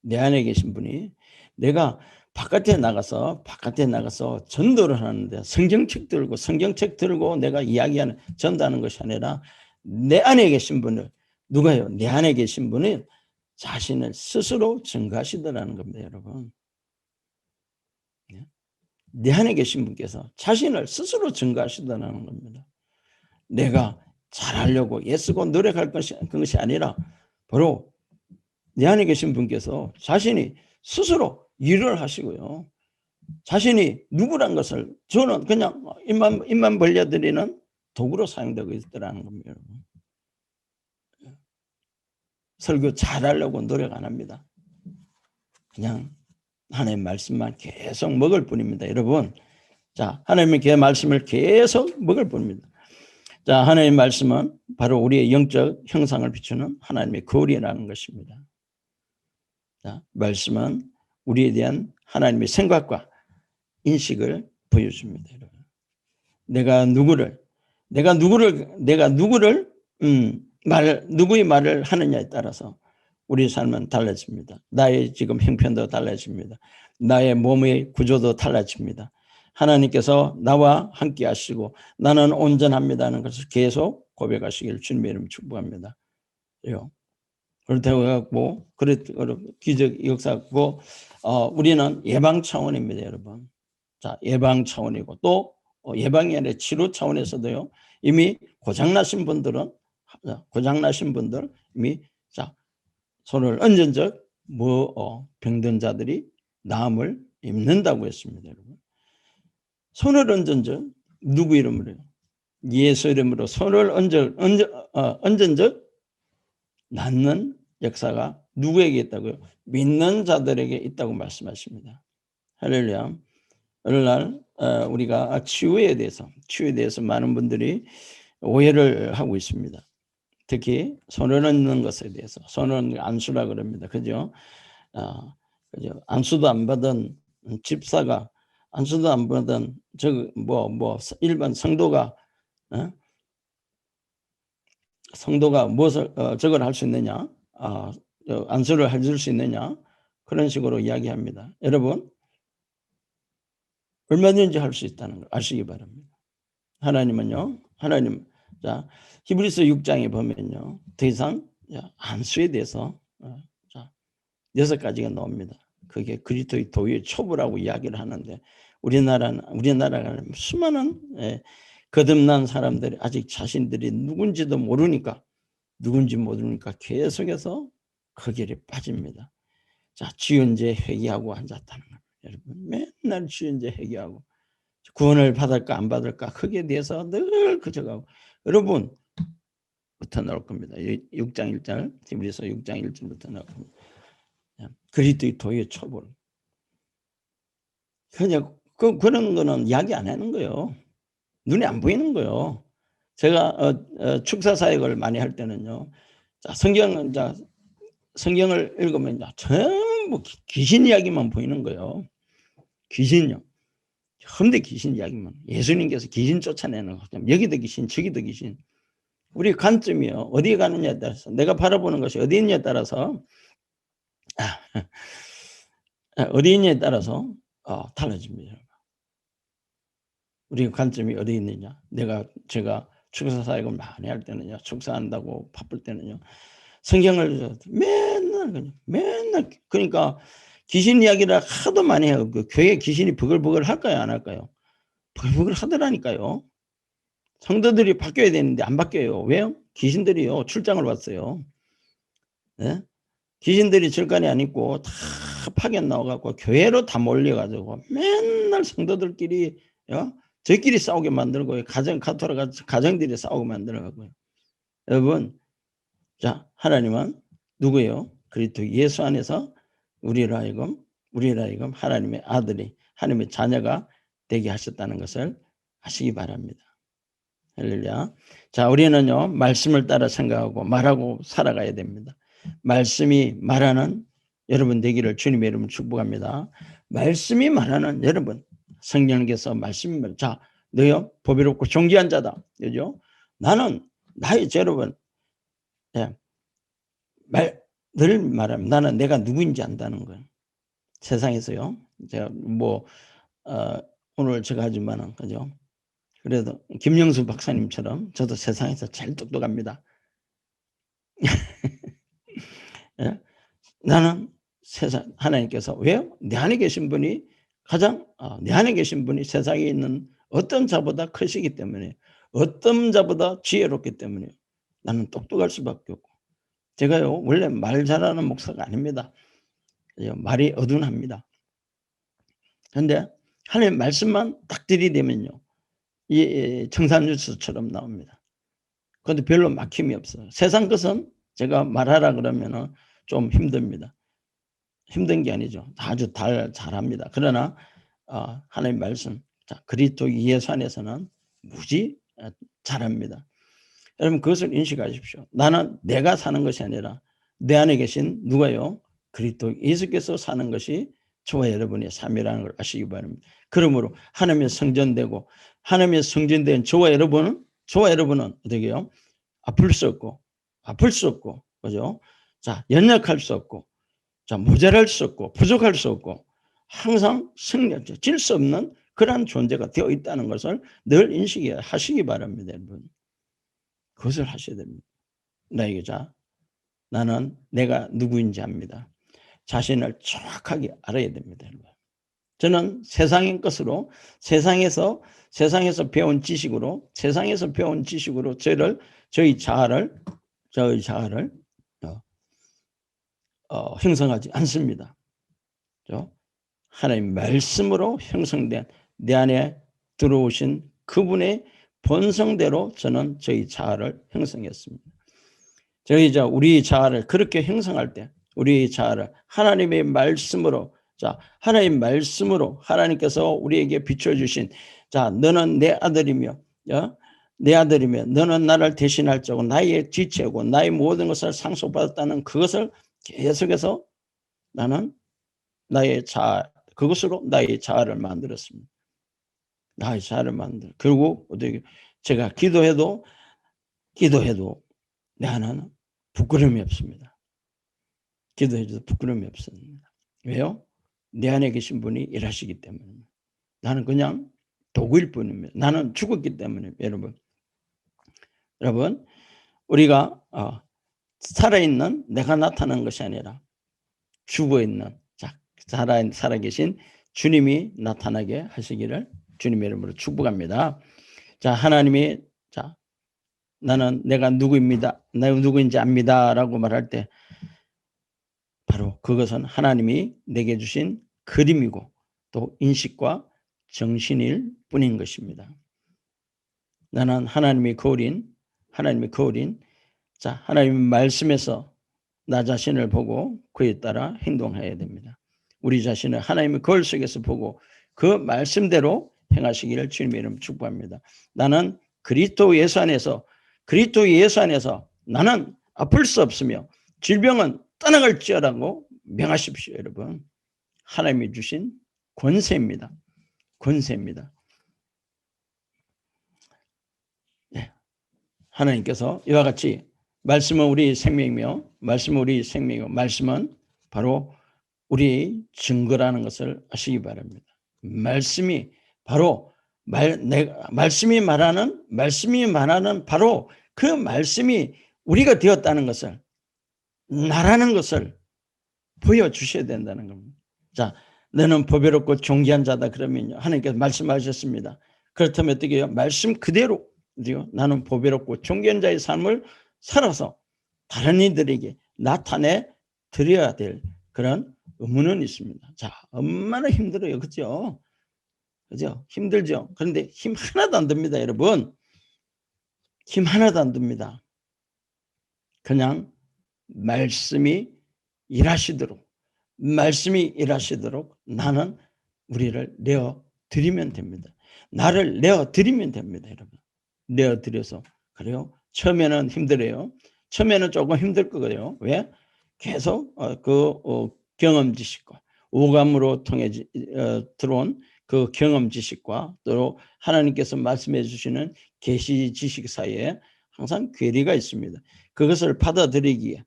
내 안에 계신 분이 내가 바깥에 나가서 전도를 하는데 성경책 들고 내가 이야기하는 전도하는 것이 아니라 내 안에 계신 분을 누가요? 내 안에 계신 분은 자신을 스스로 증거하시더라는 겁니다, 여러분. 내 안에 계신 분께서 자신을 스스로 증거하시더라는 겁니다. 내가 잘하려고 애쓰고 노력할 그것이 아니라 바로 내 안에 계신 분께서 자신이 스스로 일을 하시고요. 자신이 누구란 것을 저는 그냥 입만 벌려드리는 도구로 사용되고 있더라는 겁니다, 여러분. 설교 잘하려고 노력 안 합니다. 그냥 하나님의 말씀만 계속 먹을 뿐입니다, 여러분. 자, 하나님의 말씀을 계속 먹을 뿐입니다. 자, 하나님의 말씀은 바로 우리의 영적 형상을 비추는 하나님의 거울이라는 것입니다. 자, 말씀은 우리에 대한 하나님의 생각과 인식을 보여줍니다, 여러분. 내가 누구의 말을 하느냐에 따라서 우리 삶은 달라집니다. 나의 지금 형편도 달라집니다. 나의 몸의 구조도 달라집니다. 하나님께서 나와 함께 하시고 나는 온전합니다는 것을 계속 고백하시길 주님의 이름 축복합니다. 그렇다고 해갖고 기적 역사고 우리는 예방 차원입니다, 여러분. 자, 예방 차원이고 또 예방이 아니라 치료 차원에서도요. 이미 고장나신 분들 이미 자 손을 얹은 적 병든 자들이 나음을 입는다고 했습니다, 여러분. 손을 얹은 적 누구 이름으로요? 예수 이름으로 손을 얹은 적 낫는 역사가 누구에게 있다고요? 믿는 자들에게 있다고 말씀하십니다. 할렐루야. 오늘날 우리가 치유에 대해서 많은 분들이 오해를 하고 있습니다. 특히 손을 얹는 것에 대해서 손은 안수라 그럽니다. 그죠? 그죠? 안수도 안 받은 집사가 안수도 안 받은 일반 성도가 무엇을 저걸 할 수 있느냐? 안수를 해줄 수 있느냐? 그런 식으로 이야기합니다. 여러분 얼마든지 할 수 있다는 걸 아시기 바랍니다. 하나님은요. 자 히브리서 6장에 보면요. 더 이상 안수에 대해서 6가지가 나옵니다. 그게 그리스도의 도의 초보라고 이야기를 하는데 우리나라가 수많은 거듭난 사람들이 아직 자신들이 누군지 모르니까 계속해서 그 길에 빠집니다. 자, 지은죄 회개하고 앉았다는 겁니다. 여러분 맨날 지은죄 회개하고 구원을 받을까 안 받을까 거기에 대해서 늘 그쳐가고 여러분 부터 나올 겁니다. 6장 1절 히브리서 6장 1절부터 나올 겁니다. 그리스도의 도의 초보를 그냥 그런 거는 이야기 안 하는 거예요. 눈에 안 보이는 거예요. 제가 축사 사역을 많이 할 때는요. 자, 성경을 읽으면 전부 귀신 이야기만 보이는 거예요. 귀신요. 현대 귀신 이야기만. 예수님께서 귀신 쫓아내는 거. 여기도 귀신, 저기도 귀신. 우리 관점이요. 어디에 가느냐에 따라서 내가 바라보는 것이 어디 있느냐에 따라서 어디 있느냐에 따라서 달라집니다. 우리 관점이 어디 있느냐. 제가 축사 사역을 많이 할 때는요. 축사한다고 바쁠 때는요. 성경을 맨날 그러니까 귀신 이야기를 하도 많이 해요. 그 교회 귀신이 버글버글 할까요? 안 할까요? 버글버글 하더라니까요. 성도들이 바뀌어야 되는데 안 바뀌어요. 왜요? 귀신들이요. 출장을 왔어요. 네? 귀신들이 절간에 안 있고 다 파견 나와갖고 교회로 다 몰려가지고 맨날 성도들끼리 저끼리 싸우게 만들고 가정들이 싸우게 만들어가고요. 여러분, 자 하나님은 누구예요? 그리스도 예수 안에서 우리를 하여금 하나님의 아들이 하나님의 자녀가 되게 하셨다는 것을 아시기 바랍니다. 할렐루야. 자, 우리는요 말씀을 따라 생각하고 말하고 살아가야 됩니다. 말씀이 말하는 여러분 되기를 주님의 이름으로 축복합니다. 말씀이 말하는 여러분 성령께서 말씀이 말. 자, 너요 보배롭고 존귀한 자다. 그죠? 나는 여러분 늘 말하면 나는 내가 누구인지 안다는 거예요. 세상에서요. 제가 오늘 제가 하지만은 그죠? 그래도 김영수 박사님처럼 저도 세상에서 제일 똑똑합니다. 예? 나는 하나님께서 왜요? 내 안에 계신 분이 내 안에 계신 분이 세상에 있는 어떤 자보다 크시기 때문에 어떤 자보다 지혜롭기 때문에 나는 똑똑할 수밖에 없고 제가요 원래 말 잘하는 목사가 아닙니다. 말이 어둔합니다. 그런데 하나님 말씀만 딱 들이대면요 이 청산유수처럼 나옵니다. 그런데 별로 막힘이 없어요. 세상 것은 제가 말하라 그러면은 좀 힘듭니다. 힘든 게 아니죠. 아주 잘합니다. 그러나 하나님 말씀, 자 그리스도 예수 안에서는 무지 잘합니다. 여러분 그것을 인식하십시오. 나는 내가 사는 것이 아니라 내 안에 계신 누가요? 그리스도 예수께서 사는 것이 저와 여러분의 삶이라는 걸 아시기 바랍니다. 그러므로 하나님의 성전되고 하나님의 성전된 저와 여러분은 어떻게 해요? 아플 수 없고 그죠? 자 연약할 수 없고 자 모자랄 수 없고 부족할 수 없고 항상 질 수 없는 그러한 존재가 되어 있다는 것을 늘 인식하시기 바랍니다, 여러분. 그것을 하셔야 됩니다. 나에게 나는 내가 누구인지 압니다. 자신을 정확하게 알아야 됩니다, 여러분. 저는 세상의 것으로 세상에서 배운 지식으로 저희 자아를 형성하지 않습니다. 하나님 말씀으로 형성된 내 안에 들어오신 그분의 본성대로 저는 저희 자아를 형성했습니다. 우리 자아를 그렇게 형성할 때 우리 자아를 하나님의 말씀으로 하나님 말씀으로 하나님께서 우리에게 비춰주신 너는 내 아들이며 너는 나를 대신할 자고 나의 지체고 나의 모든 것을 상속받았다는 그것을 계속해서 나는 나의 자아 그것으로 나의 자아를 만들었습니다. 나의 자아를 결국 제가 기도해도 나는 부끄러움이 없습니다. 기도해도 부끄러움이 없습니다. 왜요? 내 안에 계신 분이 일하시기 때문에. 나는 그냥 도구일 뿐입니다. 나는 죽었기 때문에. 여러분 우리가 살아있는 내가 나타난 것이 아니라 죽어있는 살아계신 주님이 나타나게 하시기를 주님의 이름으로 축복합니다. 하나님이 나는 내가 누구입니다. 내가 누구인지 압니다. 라고 말할 때 바로 그것은 하나님이 내게 주신 그림이고 또 인식과 정신일 뿐인 것입니다. 나는 하나님의 거울인 하나님의 말씀에서 나 자신을 보고 그에 따라 행동해야 됩니다. 우리 자신을 하나님의 거울 속에서 보고 그 말씀대로 행하시기를 주님의 이름 축복합니다. 나는 그리스도 예수 안에서 나는 아플 수 없으며 질병은 떠나갈지어라고 명하십시오. 여러분 하나님이 주신 권세입니다. 네. 하나님께서 이와 같이 말씀은 우리 생명이며 말씀은 바로 우리 증거라는 것을 아시기 바랍니다. 말씀이 바로 말씀이 말하는 바로 그 말씀이 우리가 되었다는 것을 나라는 것을 보여주셔야 된다는 겁니다. 너는 보배롭고 존귀한 자다 그러면요 하나님께서 말씀하셨습니다. 그렇다면 어떻게 해요? 말씀 그대로 나는 보배롭고 존귀한 자의 삶을 살아서 다른 이들에게 나타내 드려야 될 그런 의무는 있습니다. 얼마나 힘들어요. 그죠? 힘들죠? 그런데 힘 하나도 안 듭니다, 여러분. 힘 하나도 안 듭니다. 그냥 말씀이 일하시도록 나는 우리를 내어드리면 됩니다. 나를 내어드리면 됩니다, 여러분. 내어드려서 그래요. 처음에는 힘들어요. 처음에는 조금 힘들 거고요. 왜? 계속 경험 지식과 오감으로 통해 들어온 그 경험 지식과 또 하나님께서 말씀해 주시는 계시 지식 사이에 항상 괴리가 있습니다. 그것을 받아들이기에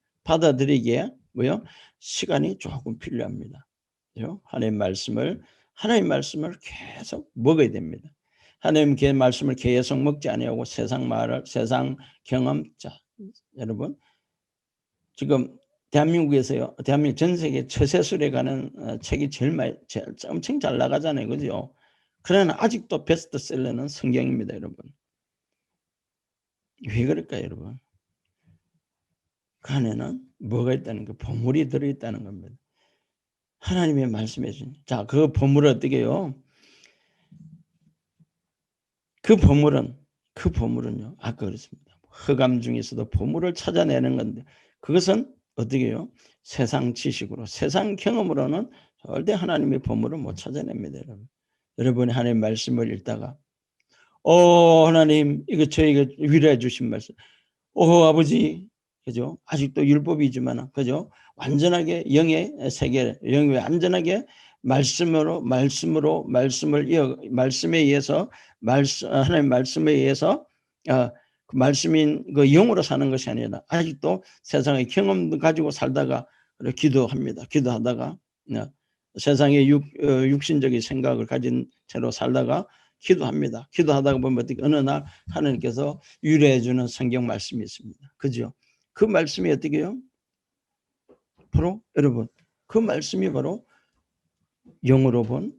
시간이 조금 필요합니다. 하나님 말씀을 계속 먹어야 됩니다. 하나님 말씀을 계속 먹지 아니하고 세상 경험 여러분 지금 대한민국 전 세계 처세술에 가는 책이 엄청 잘 나가잖아요. 그죠? 그러나 아직도 베스트셀러는 성경입니다, 여러분. 왜 그럴까요, 여러분? 그 안에는 뭐가 있다는 거, 보물이 들어있다는 겁니다. 하나님의 말씀해 주신. 그 보물을 어떻게 해요? 그 보물은요, 아까 그랬습니다. 흑암 중에서도 보물을 찾아내는 건데, 그것은 어떻게 해요? 세상 지식으로, 세상 경험으로는 절대 하나님의 보물을 못 찾아냅니다, 여러분. 여러분이 하나님의 말씀을 읽다가, 하나님, 이거 저에게 위로해 주신 말씀. 아버지, 그죠? 아직도 율법이지만, 그죠? 완전하게 영의 세계, 영이 완전하게 말씀에 의해서 하나님 말씀에 의해서 그 말씀인 그 영으로 사는 것이 아니라 아직도 세상의 경험도 가지고 살다가 기도하다가 세상의 육신적인 생각을 가진 채로 살다가 기도합니다. 기도하다가 보면 어떻게 어느 날 하나님께서 유래해 주는 성경 말씀이 있습니다. 그죠? 그 말씀이 어떻게 해요? 바로 여러분 그 말씀이 바로 영으로 본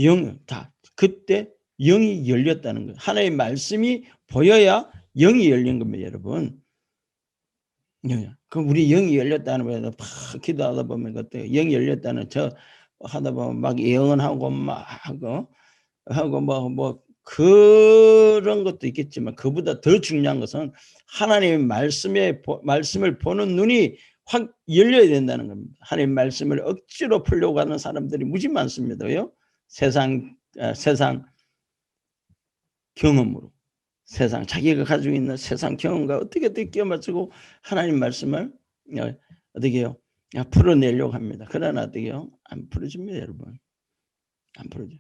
영, 다 그때 영이 열렸다는 거예요. 하나님의 말씀이 보여야 영이 열린 겁니다, 여러분. 그럼 우리 영이 열렸다는 거에 막 기도하다 보면 그때 영이 열렸다는 저 하다 보면 막 예언하고 막 하고 뭐 그런 것도 있겠지만 그보다 더 중요한 것은 하나님의 말씀을 보는 눈이 확 열려야 된다는 겁니다. 하나님의 말씀을 억지로 풀려고 하는 사람들이 무지 많습니다요. 세상 경험으로 세상 자기가 가지고 있는 세상 경험과 어떻게 끼워 맞추고 하나님 말씀을 어떻게 해요? 풀어내려고 합니다. 그러나 어떻게 해요? 안 풀어집니다, 여러분. 안 풀어져.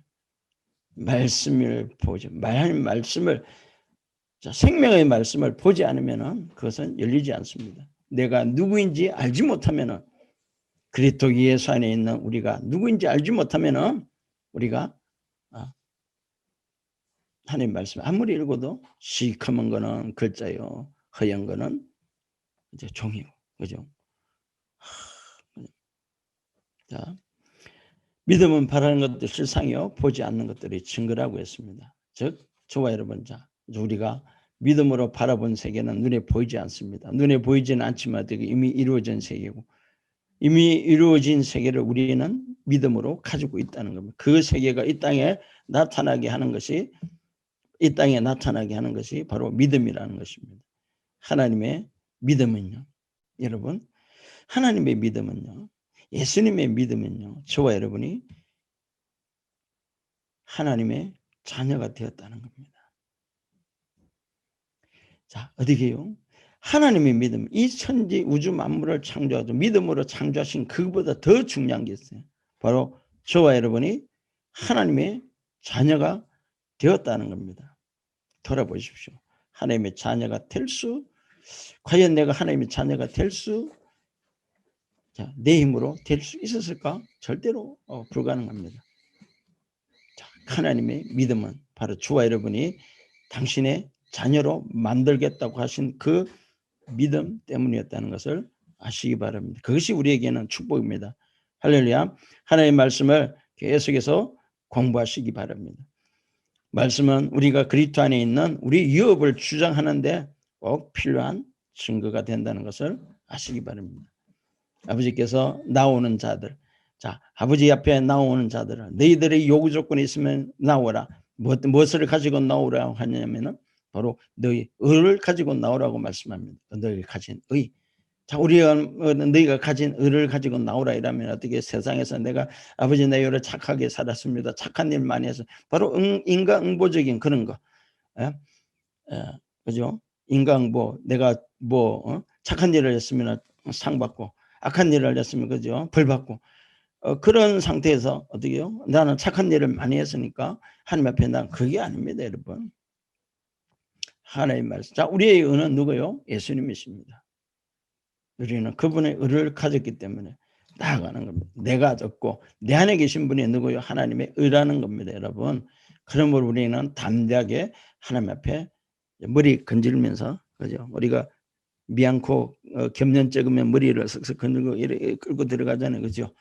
말씀을 보죠. 하나님 말씀을 생명의 말씀을 보지 않으면은 그것은 열리지 않습니다. 내가 누구인지 알지 못하면은 그리스도 예수 안에 있는 우리가 누구인지 알지 못하면은 우리가 하나님 말씀 아무리 읽어도 시커먼 거는 글자요, 허연 거는 이제 종이고, 그죠? 자, 믿음은 바라는 것들 실상이요, 보지 않는 것들이 증거라고 했습니다. 즉, 저와 여러분, 자, 우리가 믿음으로 바라본 세계는 눈에 보이지 않습니다. 눈에 보이지는 않지만 이미 이루어진 세계고, 이미 이루어진 세계를 우리는 믿음으로 가지고 있다는 겁니다. 그 세계가 이 땅에 나타나게 하는 것이 바로 믿음이라는 것입니다. 하나님의 믿음은요, 여러분, 하나님의 믿음은요, 예수님의 믿음은요, 저와 여러분이 하나님의 자녀가 되었다는 겁니다. 자, 어떻게 해요? 하나님의 믿음, 이 천지 우주 만물을 창조하죠. 믿음으로 창조하신 그보다 더 중요한 게 있어요. 바로 저와 여러분이 하나님의 자녀가 되었다는 겁니다. 돌아보십시오. 하나님의 자녀가 될 수, 과연 내가 하나님의 자녀가 될 수, 내 힘으로 될 수 있었을까? 절대로 불가능합니다. 자, 하나님의 믿음은 바로 주와 여러분이 당신의 자녀로 만들겠다고 하신 그 믿음 때문이었다는 것을 아시기 바랍니다. 그것이 우리에게는 축복입니다. 할렐루야. 하나님의 말씀을 계속해서 공부하시기 바랍니다. 말씀은 우리가 그리스도 안에 있는 우리 유업을 주장하는데 꼭 필요한 증거가 된다는 것을 아시기 바랍니다. 아버지께서 나오는 자들, 자, 아버지 앞에 나오는 자들은 너희들의 요구 조건이 있으면 나오라. 무엇을 가지고 나오라고 하냐면은 바로 너희 의를 가지고 나오라고 말씀합니다. 너희 가진 의. 자, 너희가 가진 의를 가지고 나오라 이러면 어떻게 세상에서 내가 아버지 내 의를 착하게 살았습니다. 착한 일 많이 해서 바로 인과응보적인 그런 거. 그죠? 인과응보. 내가 착한 일을 했으면 상 받고 악한 일을 했으면 그죠? 벌 받고. 그런 상태에서 어떻게 해요? 나는 착한 일을 많이 했으니까 하나님 앞에 난 그게 아닙니다, 여러분. 하나님 말씀. 자, 우리의 의는 누구요? 예수님이십니다. 우리는 그분의 의를 가졌기 때문에 나아가는 겁니다. 내가 졌고 내 안에 계신 분이 누구요? 하나님의 의라는 겁니다, 여러분. 그러므로 우리는 담대하게 하나님 앞에 머리 건질면서, 그죠? 우리가 미안코 겸년 적으면 머리를 슥슥 건들고 이렇게 끌고 들어가잖아요, 그죠?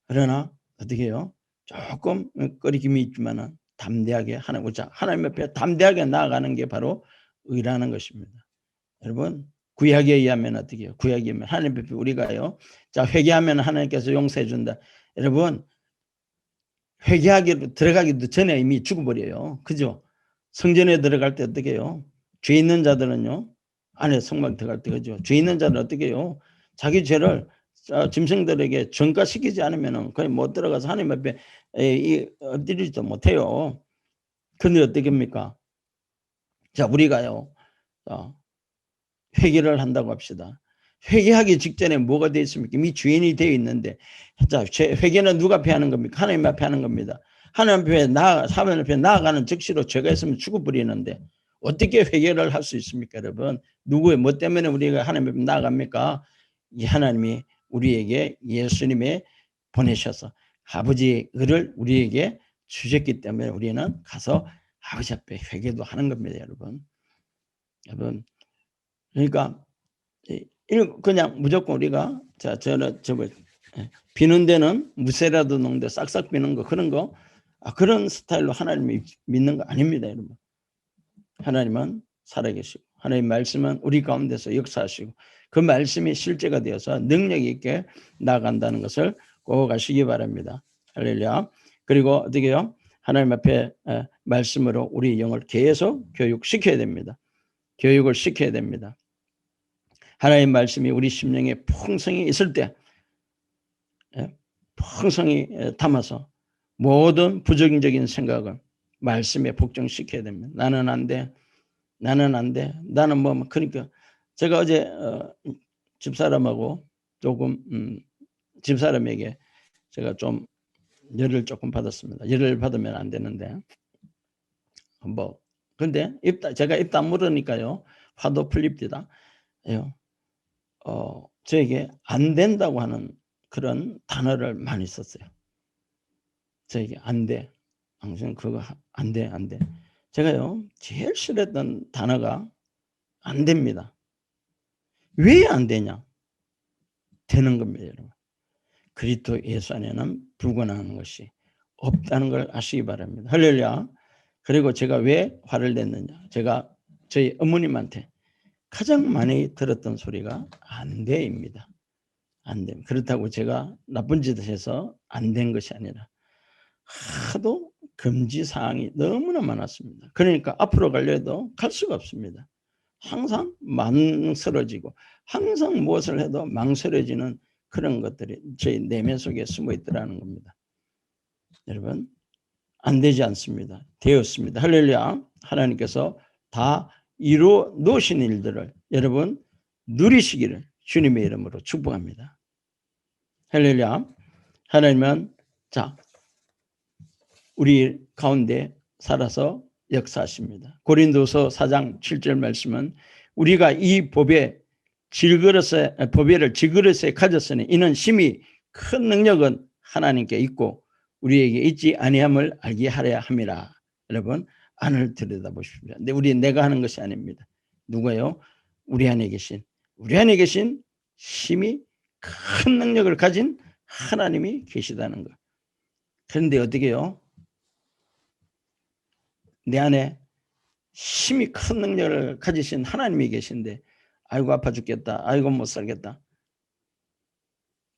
그러나 어떻게 해요? 조금 꺼리낌이 있지만은 담대하게 하나님 앞에 담대하게 나아가는 게 바로 의라는 것입니다. 여러분, 구약에 의하면 어떻게 해요? 구약에 의하면 하나님 앞에 우리가요, 자, 회개하면 하나님께서 용서해 준다. 여러분, 회개하기 들어가기도 전에 이미 죽어버려요, 그죠? 성전에 들어갈 때 어떻게 해요? 죄 있는 자들은요, 안에 성막 들어갈 때, 그죠? 죄 있는 자들은 어떻게 해요? 자기 죄를 짐승들에게 전가시키지 않으면 거의 못 들어가서 하나님 앞에 엎드리지도 못해요. 그런데 어떻게 합니까? 자, 우리가요, 회개를 한다고 합시다. 회개하기 직전에 뭐가 되어 있습니까? 이미 죄인이 되어 있는데, 자, 회개는 누가 앞에 하는 겁니까? 하나님 앞에 하는 겁니다. 하나님 앞에 나아가는 즉시로 죄가 있으면 죽어버리는데 어떻게 회개를 할 수 있습니까, 여러분? 뭐 때문에 우리가 하나님 앞에 나아갑니까? 이 하나님이 우리에게 예수님의 보내셔서 아버지의 의를 우리에게 주셨기 때문에 우리는 가서 아버지 앞에 회개도 하는 겁니다, 여러분. 여러분, 그러니까 그냥 무조건 우리가 저는 비는 데는 무쇠라도 녹는데 싹싹 비는 거 그런 거 그런 스타일로 하나님을 믿는 거 아닙니다, 여러분. 하나님은 살아계시고 하나님 말씀은 우리 가운데서 역사하시고 그 말씀이 실제가 되어서 능력 있게 나아간다는 것을 꼭 아시기 바랍니다. 할렐루야. 그리고 어떻게요? 하나님 앞에 말씀으로 우리 영을 계속 교육시켜야 됩니다. 교육을 시켜야 됩니다. 하나님 말씀이 우리 심령에 풍성히 있을 때 풍성히 담아서 모든 부정적인 생각을 말씀에 복종시켜야 됩니다. 나는 안 돼. 나는 안 돼. 나는 뭐 그러니까 제가 어제 집사람하고 조금 집사람에게 제가 좀 열을 조금 받았습니다. 열을 받으면 안 되는데 뭐 근데 제가 입 다물으니까요 화도 풀립니다. 저에게 안 된다고 하는 그런 단어를 많이 썼어요. 저에게 안 돼. 당신 그거 안 돼, 안 돼. 제가요 제일 싫어했던 단어가 안 됩니다. 왜 안 되냐? 되는 겁니다, 여러분. 그리스도 예수 안에는 불가능한 것이 없다는 걸 아시기 바랍니다. 할렐루야. 그리고 제가 왜 화를 냈느냐? 제가 저희 어머님한테 가장 많이 들었던 소리가 안 돼입니다. 안 돼. 그렇다고 제가 나쁜 짓을 해서 안 된 것이 아니라 하도 금지 사항이 너무나 많았습니다. 그러니까 앞으로 가려도 갈 수가 없습니다. 항상 망설여지고 항상 무엇을 해도 망설여지는 그런 것들이 저희 내면 속에 숨어 있더라는 겁니다. 여러분 안 되지 않습니다. 되었습니다. 할렐루야. 하나님께서 다 이루어 놓으신 일들을 여러분 누리시기를 주님의 이름으로 축복합니다. 할렐루야. 하나님은 우리 가운데 살아서 역사하십니다. 고린도서 4장 7절 말씀은 우리가 이 법배를 질그릇에 가졌으니 이는 심히 큰 능력은 하나님께 있고 우리에게 있지 아니함을 알게 하려 함이라. 여러분 안을 들여다보십시오. 근데 내가 하는 것이 아닙니다. 누가요? 우리 안에 계신 심히 큰 능력을 가진 하나님이 계시다는 것. 그런데 어떻게 해요? 내 안에 심히 큰 능력을 가지신 하나님이 계신데 아이고 아파 죽겠다. 아이고 못 살겠다.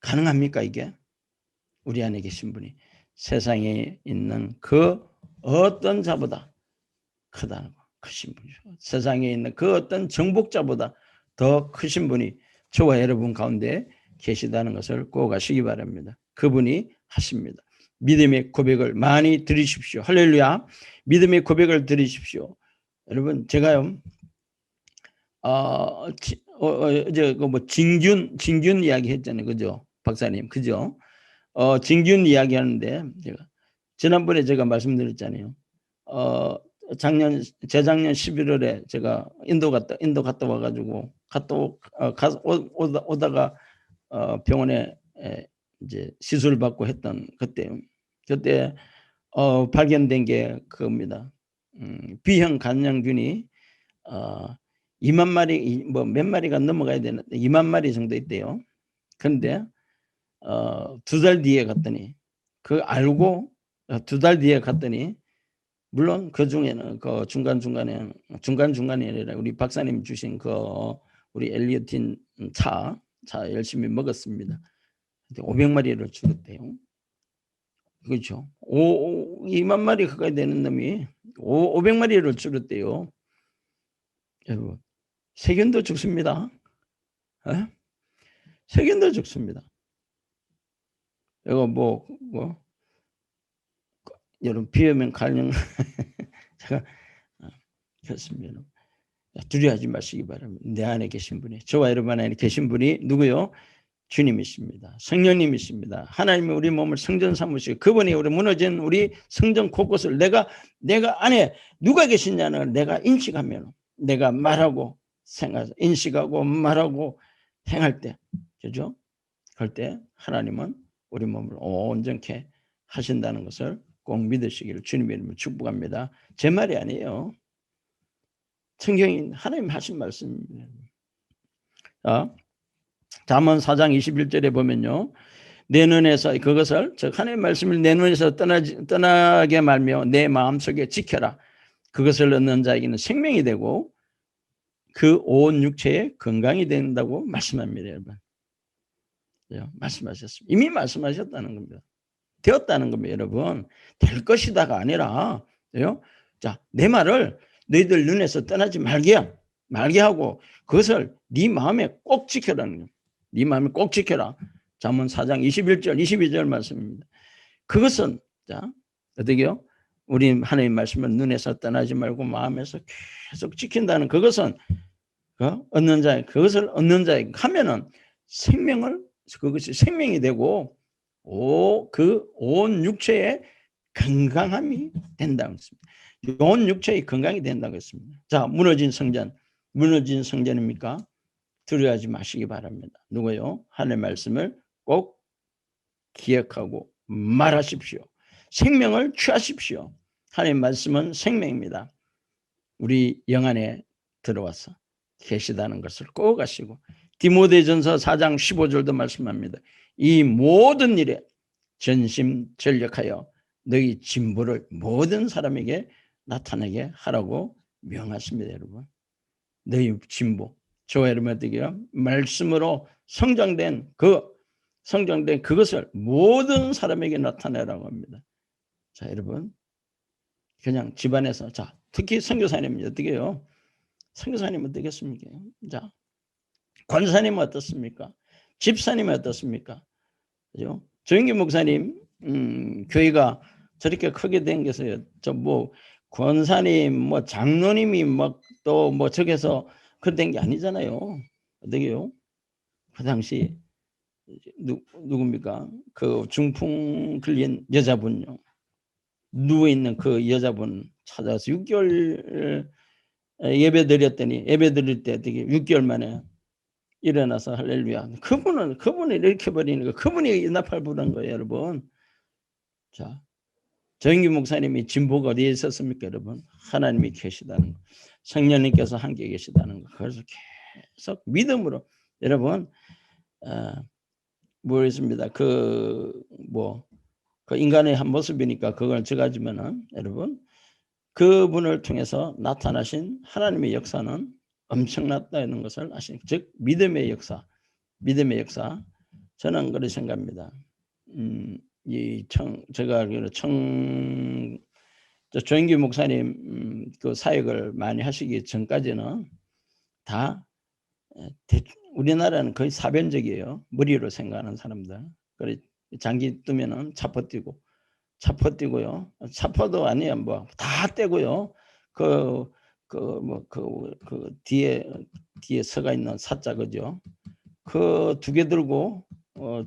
가능합니까 이게? 우리 안에 계신 분이 세상에 있는 그 어떤 자보다 크다는 거. 크신 분이죠. 세상에 있는 그 어떤 정복자보다 더 크신 분이 저와 여러분 가운데 계시다는 것을 꼭 아시기 바랍니다. 그분이 하십니다. 믿음의 고백을 많이 드리십시오. 할렐루야. 믿음의 고백을 드리십시오. 여러분 제가요 진균 이야기 했잖아요. 그죠? 박사님. 그죠? 진균 이야기 하는데 지난번에 제가 말씀드렸잖아요. 재작년 11월에 제가 인도 갔다 와가지고 오다가 병원에 이제 시술 받고 했던 그때 발견된 게 그겁니다. B형 간염균이 2만 마리 몇 마리가 넘어가야 되는데 2만 마리 정도 있대요. 그런데 2달 뒤에 갔더니 알고 2달 뒤에 갔더니 물론 그 중에는 그 중간중간에 아니라 우리 박사님 주신 우리 엘리오틴 차 열심히 먹었습니다. 500마리를 죽였대요. 그렇죠. 2만 마리 가까이 되는 놈이 500마리를 죽였대요. 여러분, 세균도 죽습니다. 세균도 죽습니다. 이거 여러분 비염 간염 제가 그렇습니다. 두려워하지 마시기 바랍니다. 내 안에 계신 분이 저와 여러분 안에 계신 분이 누구요? 주님이십니다. 성령님이십니다. 하나님이 우리 몸을 성전 삼으시고 그분이 우리 무너진 우리 성전 곳곳을 내가 안에 누가 계시냐는 내가 인식하면 내가 말하고 인식하고 말하고 행할 때 그죠? 그럴 때 하나님은 우리 몸을 온전케 하신다는 것을 꼭 믿으시기를 주님의 이름으로 축복합니다. 제 말이 아니에요. 성경이 하나님 하신 말씀입니다. 잠언 4장 21절에 보면요. 내 눈에서 그것을 즉 하나님의 말씀을 내 눈에서 떠나게 말며 내 마음속에 지켜라. 그것을 얻는 자에게는 생명이 되고 그 온 육체에 건강이 된다고 말씀합니다. 여러분. 말씀하셨습니다. 이미 말씀하셨다는 겁니다. 되었다는 겁니다. 여러분. 될 것이다가 아니라 자, 내 말을 너희들 눈에서 떠나지 말게 하고 그것을 네 마음에 꼭 지켜라는 거예요. 네 마음에 꼭 지켜라. 잠언 4장 21절 22절 말씀입니다. 그것은 자 어떻게요? 우리 하나님 말씀을 눈에서 떠나지 말고 마음에서 계속 지킨다는 그것은 얻는 자에 그것을 얻는 자에 하면은 생명을 그것이 생명이 되고 그 온 육체에 건강함이 된다고 했습니다. 온 육체의 건강이 된다고 했습니다. 자, 무너진 성전입니까? 두려워하지 마시기 바랍니다. 누구요? 하나님의 말씀을 꼭 기억하고 말하십시오. 생명을 취하십시오. 하나님의 말씀은 생명입니다. 우리 영 안에 들어와서 계시다는 것을 꼭 아시고 디모데전서 4장 15절도 말씀합니다. 이 모든 일에 전심전력하여 너희 진보를 모든 사람에게 나타나게 하라고 명하십니다. 여러분. 너희 진보. 저와 여러분 어떻게요? 말씀으로 성장된 그것을 모든 사람에게 나타내라고 합니다. 자, 여러분. 그냥 집안에서 자, 특히 선교사님이 어떻게 해요? 선교사님은 어떻겠습니까? 자, 권사님은 어떻습니까? 집사님은 어떻습니까? 그죠? 조영기 목사님 교회가 저렇게 크게 된 게서요. 저 뭐 권사님 뭐 장로님이 막 또 뭐 저기서 그렇게 된 게 아니잖아요. 어떻게요? 그 당시 누굽니까? 그 중풍 걸린 여자분요. 누워있는 그 여자분 찾아서 6개월 예배 드릴 때 되게 6개월 만에 일어나서 할렐루야. 그분을 일으켜버리는 거. 그분이 나팔 부는 거예요, 여러분. 자, 정기 목사님이 진보가 어디에 있었습니까, 여러분? 하나님이 계시다는 거. 성령님께서 함께 계시다는 거. 그래서 계속 믿음으로 여러분 모르겠습니다. 그 인간의 한 모습이니까 그걸 적어주면은 여러분 그분을 통해서 나타나신 하나님의 역사는 엄청났다는 것을 아시는 즉 믿음의 역사. 저는 그렇게 생각합니다. 제가 알기로 조영기 목사님 그 사역을 많이 하시기 전까지는 다 우리나라는 거의 사변적이에요. 머리로 생각하는 사람들. 그래 장기 뜨면은 차포 뛰고요. 차포도 아니에요. 뭐 다 떼고요. 그 뒤에 서가 있는 사자 그죠? 그 2개 들고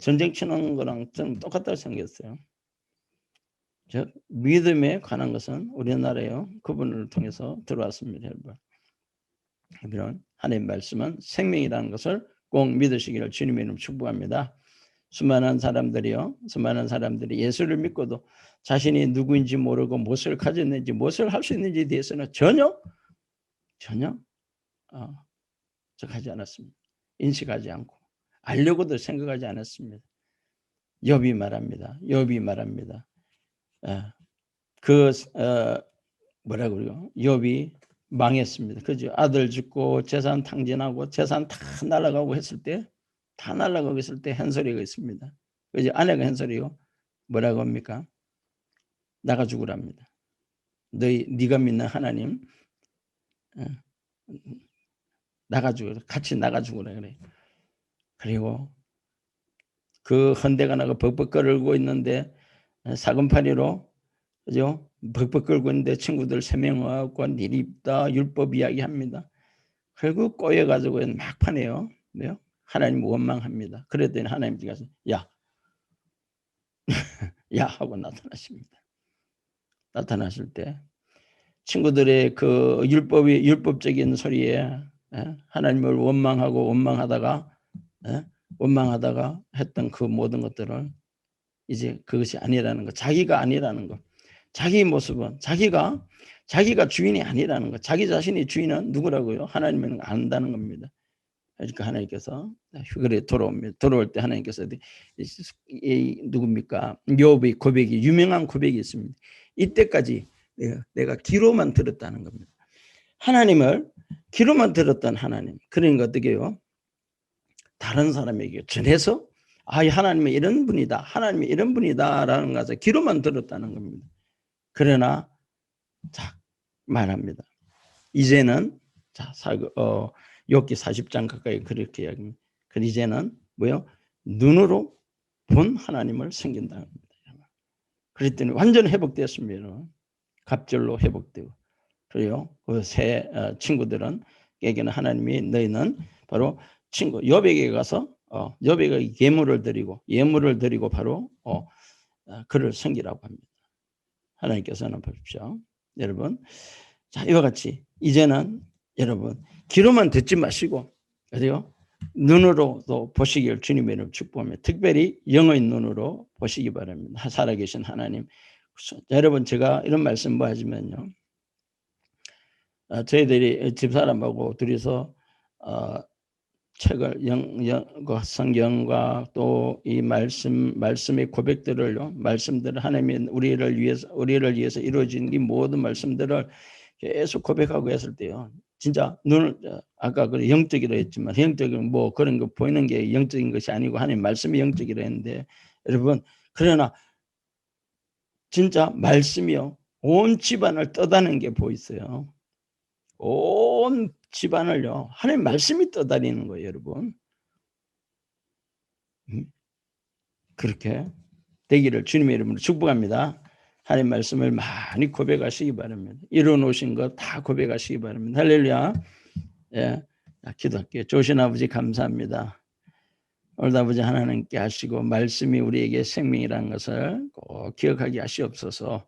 전쟁 치는 거랑 좀 똑같다고 생겼어요. 즉 믿음에 관한 것은 우리나라에요. 그분을 통해서 들어왔습니다. 여러분. 하나님의 말씀은 생명이라는 것을 꼭 믿으시기를 주님의 이름으로 축복합니다. 수많은 사람들이 예수를 믿고도 자신이 누구인지 모르고 무엇을 가졌는지 무엇을 할 수 있는지에 대해서는 전혀 하지 않았습니다. 인식하지 않고 알려고도 생각하지 않았습니다. 욥이 말합니다. 뭐라고 그래요? 욥이 망했습니다. 그죠? 아들 죽고 재산 탕진하고 재산 다 날아가고 했을 때 한 소리가 있습니다. 그죠? 아내가 한 소리요. 뭐라고 합니까? 나가 죽으랍니다. 네가 믿는 하나님 같이 나가 죽으라 그래. 그리고 그 헌대가 나가 벅벅 끓고 있는데 사금팔이로 그죠? 벅벅 끓고 있는데 친구들 3명 와갖고 니립다 율법 이야기합니다. 그리고 꼬여가지고 막 파네요. 네요? 하나님 원망합니다. 그랬더니 하나님께서 야 하고 나타나십니다. 나타나실 때 친구들의 그 율법적인 소리에 하나님을 원망하다가 했던 그 모든 것들을 이제 그것이 아니라는 거, 자기가 아니라는 거, 자기 모습은 자기가 주인이 아니라는 거, 자기 자신이 주인은 누구라고요? 하나님은 안다는 겁니다. 그러니까 하나님께서 휴거리에 돌아옵니다. 돌아올 때 하나님께서 누굽니까? 욥의 고백이, 유명한 고백이 있습니다. 이때까지 내가 귀로만 들었다는 겁니다. 하나님을 귀로만 들었던 하나님. 그러니까 어떻게 해요? 다른 사람에게 전해서 하나님은 이런 분이다. 하나님이 이런 분이다라는 것을 귀로만 들었다는 겁니다. 그러나 말합니다. 이제는 욥기 40장 가까이 그렇게 이야기합니다. 이제는 뭐요? 눈으로 본 하나님을 섬긴다는 겁니다. 그랬더니 완전 회복되었습니다. 갑절로 회복되고. 그래요. 그 세 친구들은 에게는 하나님이 너희는 바로 친구 욥에게 가서 욥에게 예물을 드리고 바로 그를 섬기라고 합니다. 하나님께서는 보십시오. 여러분, 자, 이와 같이 이제는 여러분 귀로만 듣지 마시고 그래요? 눈으로도 보시길 주님의 이름 축복하며 특별히 영의 눈으로 보시기 바랍니다. 살아계신 하나님. 여러분, 제가 이런 말씀 뭐 하지만요. 저희들이 집사람하고 둘이서 책을 성경과 또 이 말씀의 고백들을요, 말씀들을 하나님이 우리를 위해서 이루어진 이 모든 말씀들을 계속 고백하고 했을 때요, 진짜 눈을 아까 그 영적이라 했지만 영적인 뭐 그런 거 보이는 게 영적인 것이 아니고 하나님 말씀이 영적이라 했는데 여러분, 그러나 진짜 말씀이요 온 집안을 떠다니는 게 보이세요. 온 집안을요 하나님 말씀이 떠다니는 거예요, 여러분. 그렇게 되기를 주님의 이름으로 축복합니다. 하나님 말씀을 많이 고백하시기 바랍니다. 이루어놓으신 것 다 고백하시기 바랍니다. 할렐루야. 예, 기도할게요. 좋으신 아버지 감사합니다. 오늘도 아버지 하나님께 하시고 말씀이 우리에게 생명이라는 것을 꼭 기억하게 하시옵소서.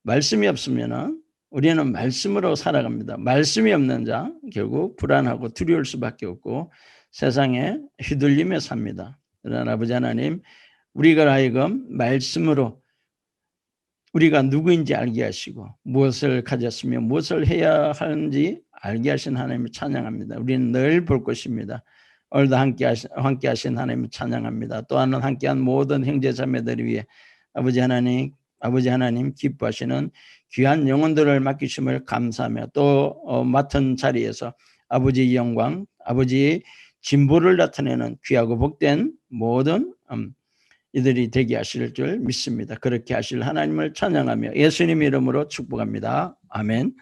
말씀이 없으면 우리는 말씀으로 살아갑니다. 말씀이 없는 자 결국 불안하고 두려울 수밖에 없고 세상에 휘둘리며 삽니다. 그러나 아버지 하나님, 우리가 하여금 말씀으로 우리가 누구인지 알게 하시고 무엇을 가졌으며 무엇을 해야 하는지 알게 하신 하나님을 찬양합니다. 우리는 늘 볼 것입니다. 오늘도 함께 하신 하나님을 찬양합니다. 또한 함께한 모든 형제 자매들을 위해 아버지 하나님 기뻐하시는 귀한 영혼들을 맡기심을 감사하며 또 맡은 자리에서 아버지의 영광, 아버지의 진보를 나타내는 귀하고 복된 모든 이들이 되게 하실 줄 믿습니다. 그렇게 하실 하나님을 찬양하며 예수님 이름으로 축복합니다. 아멘.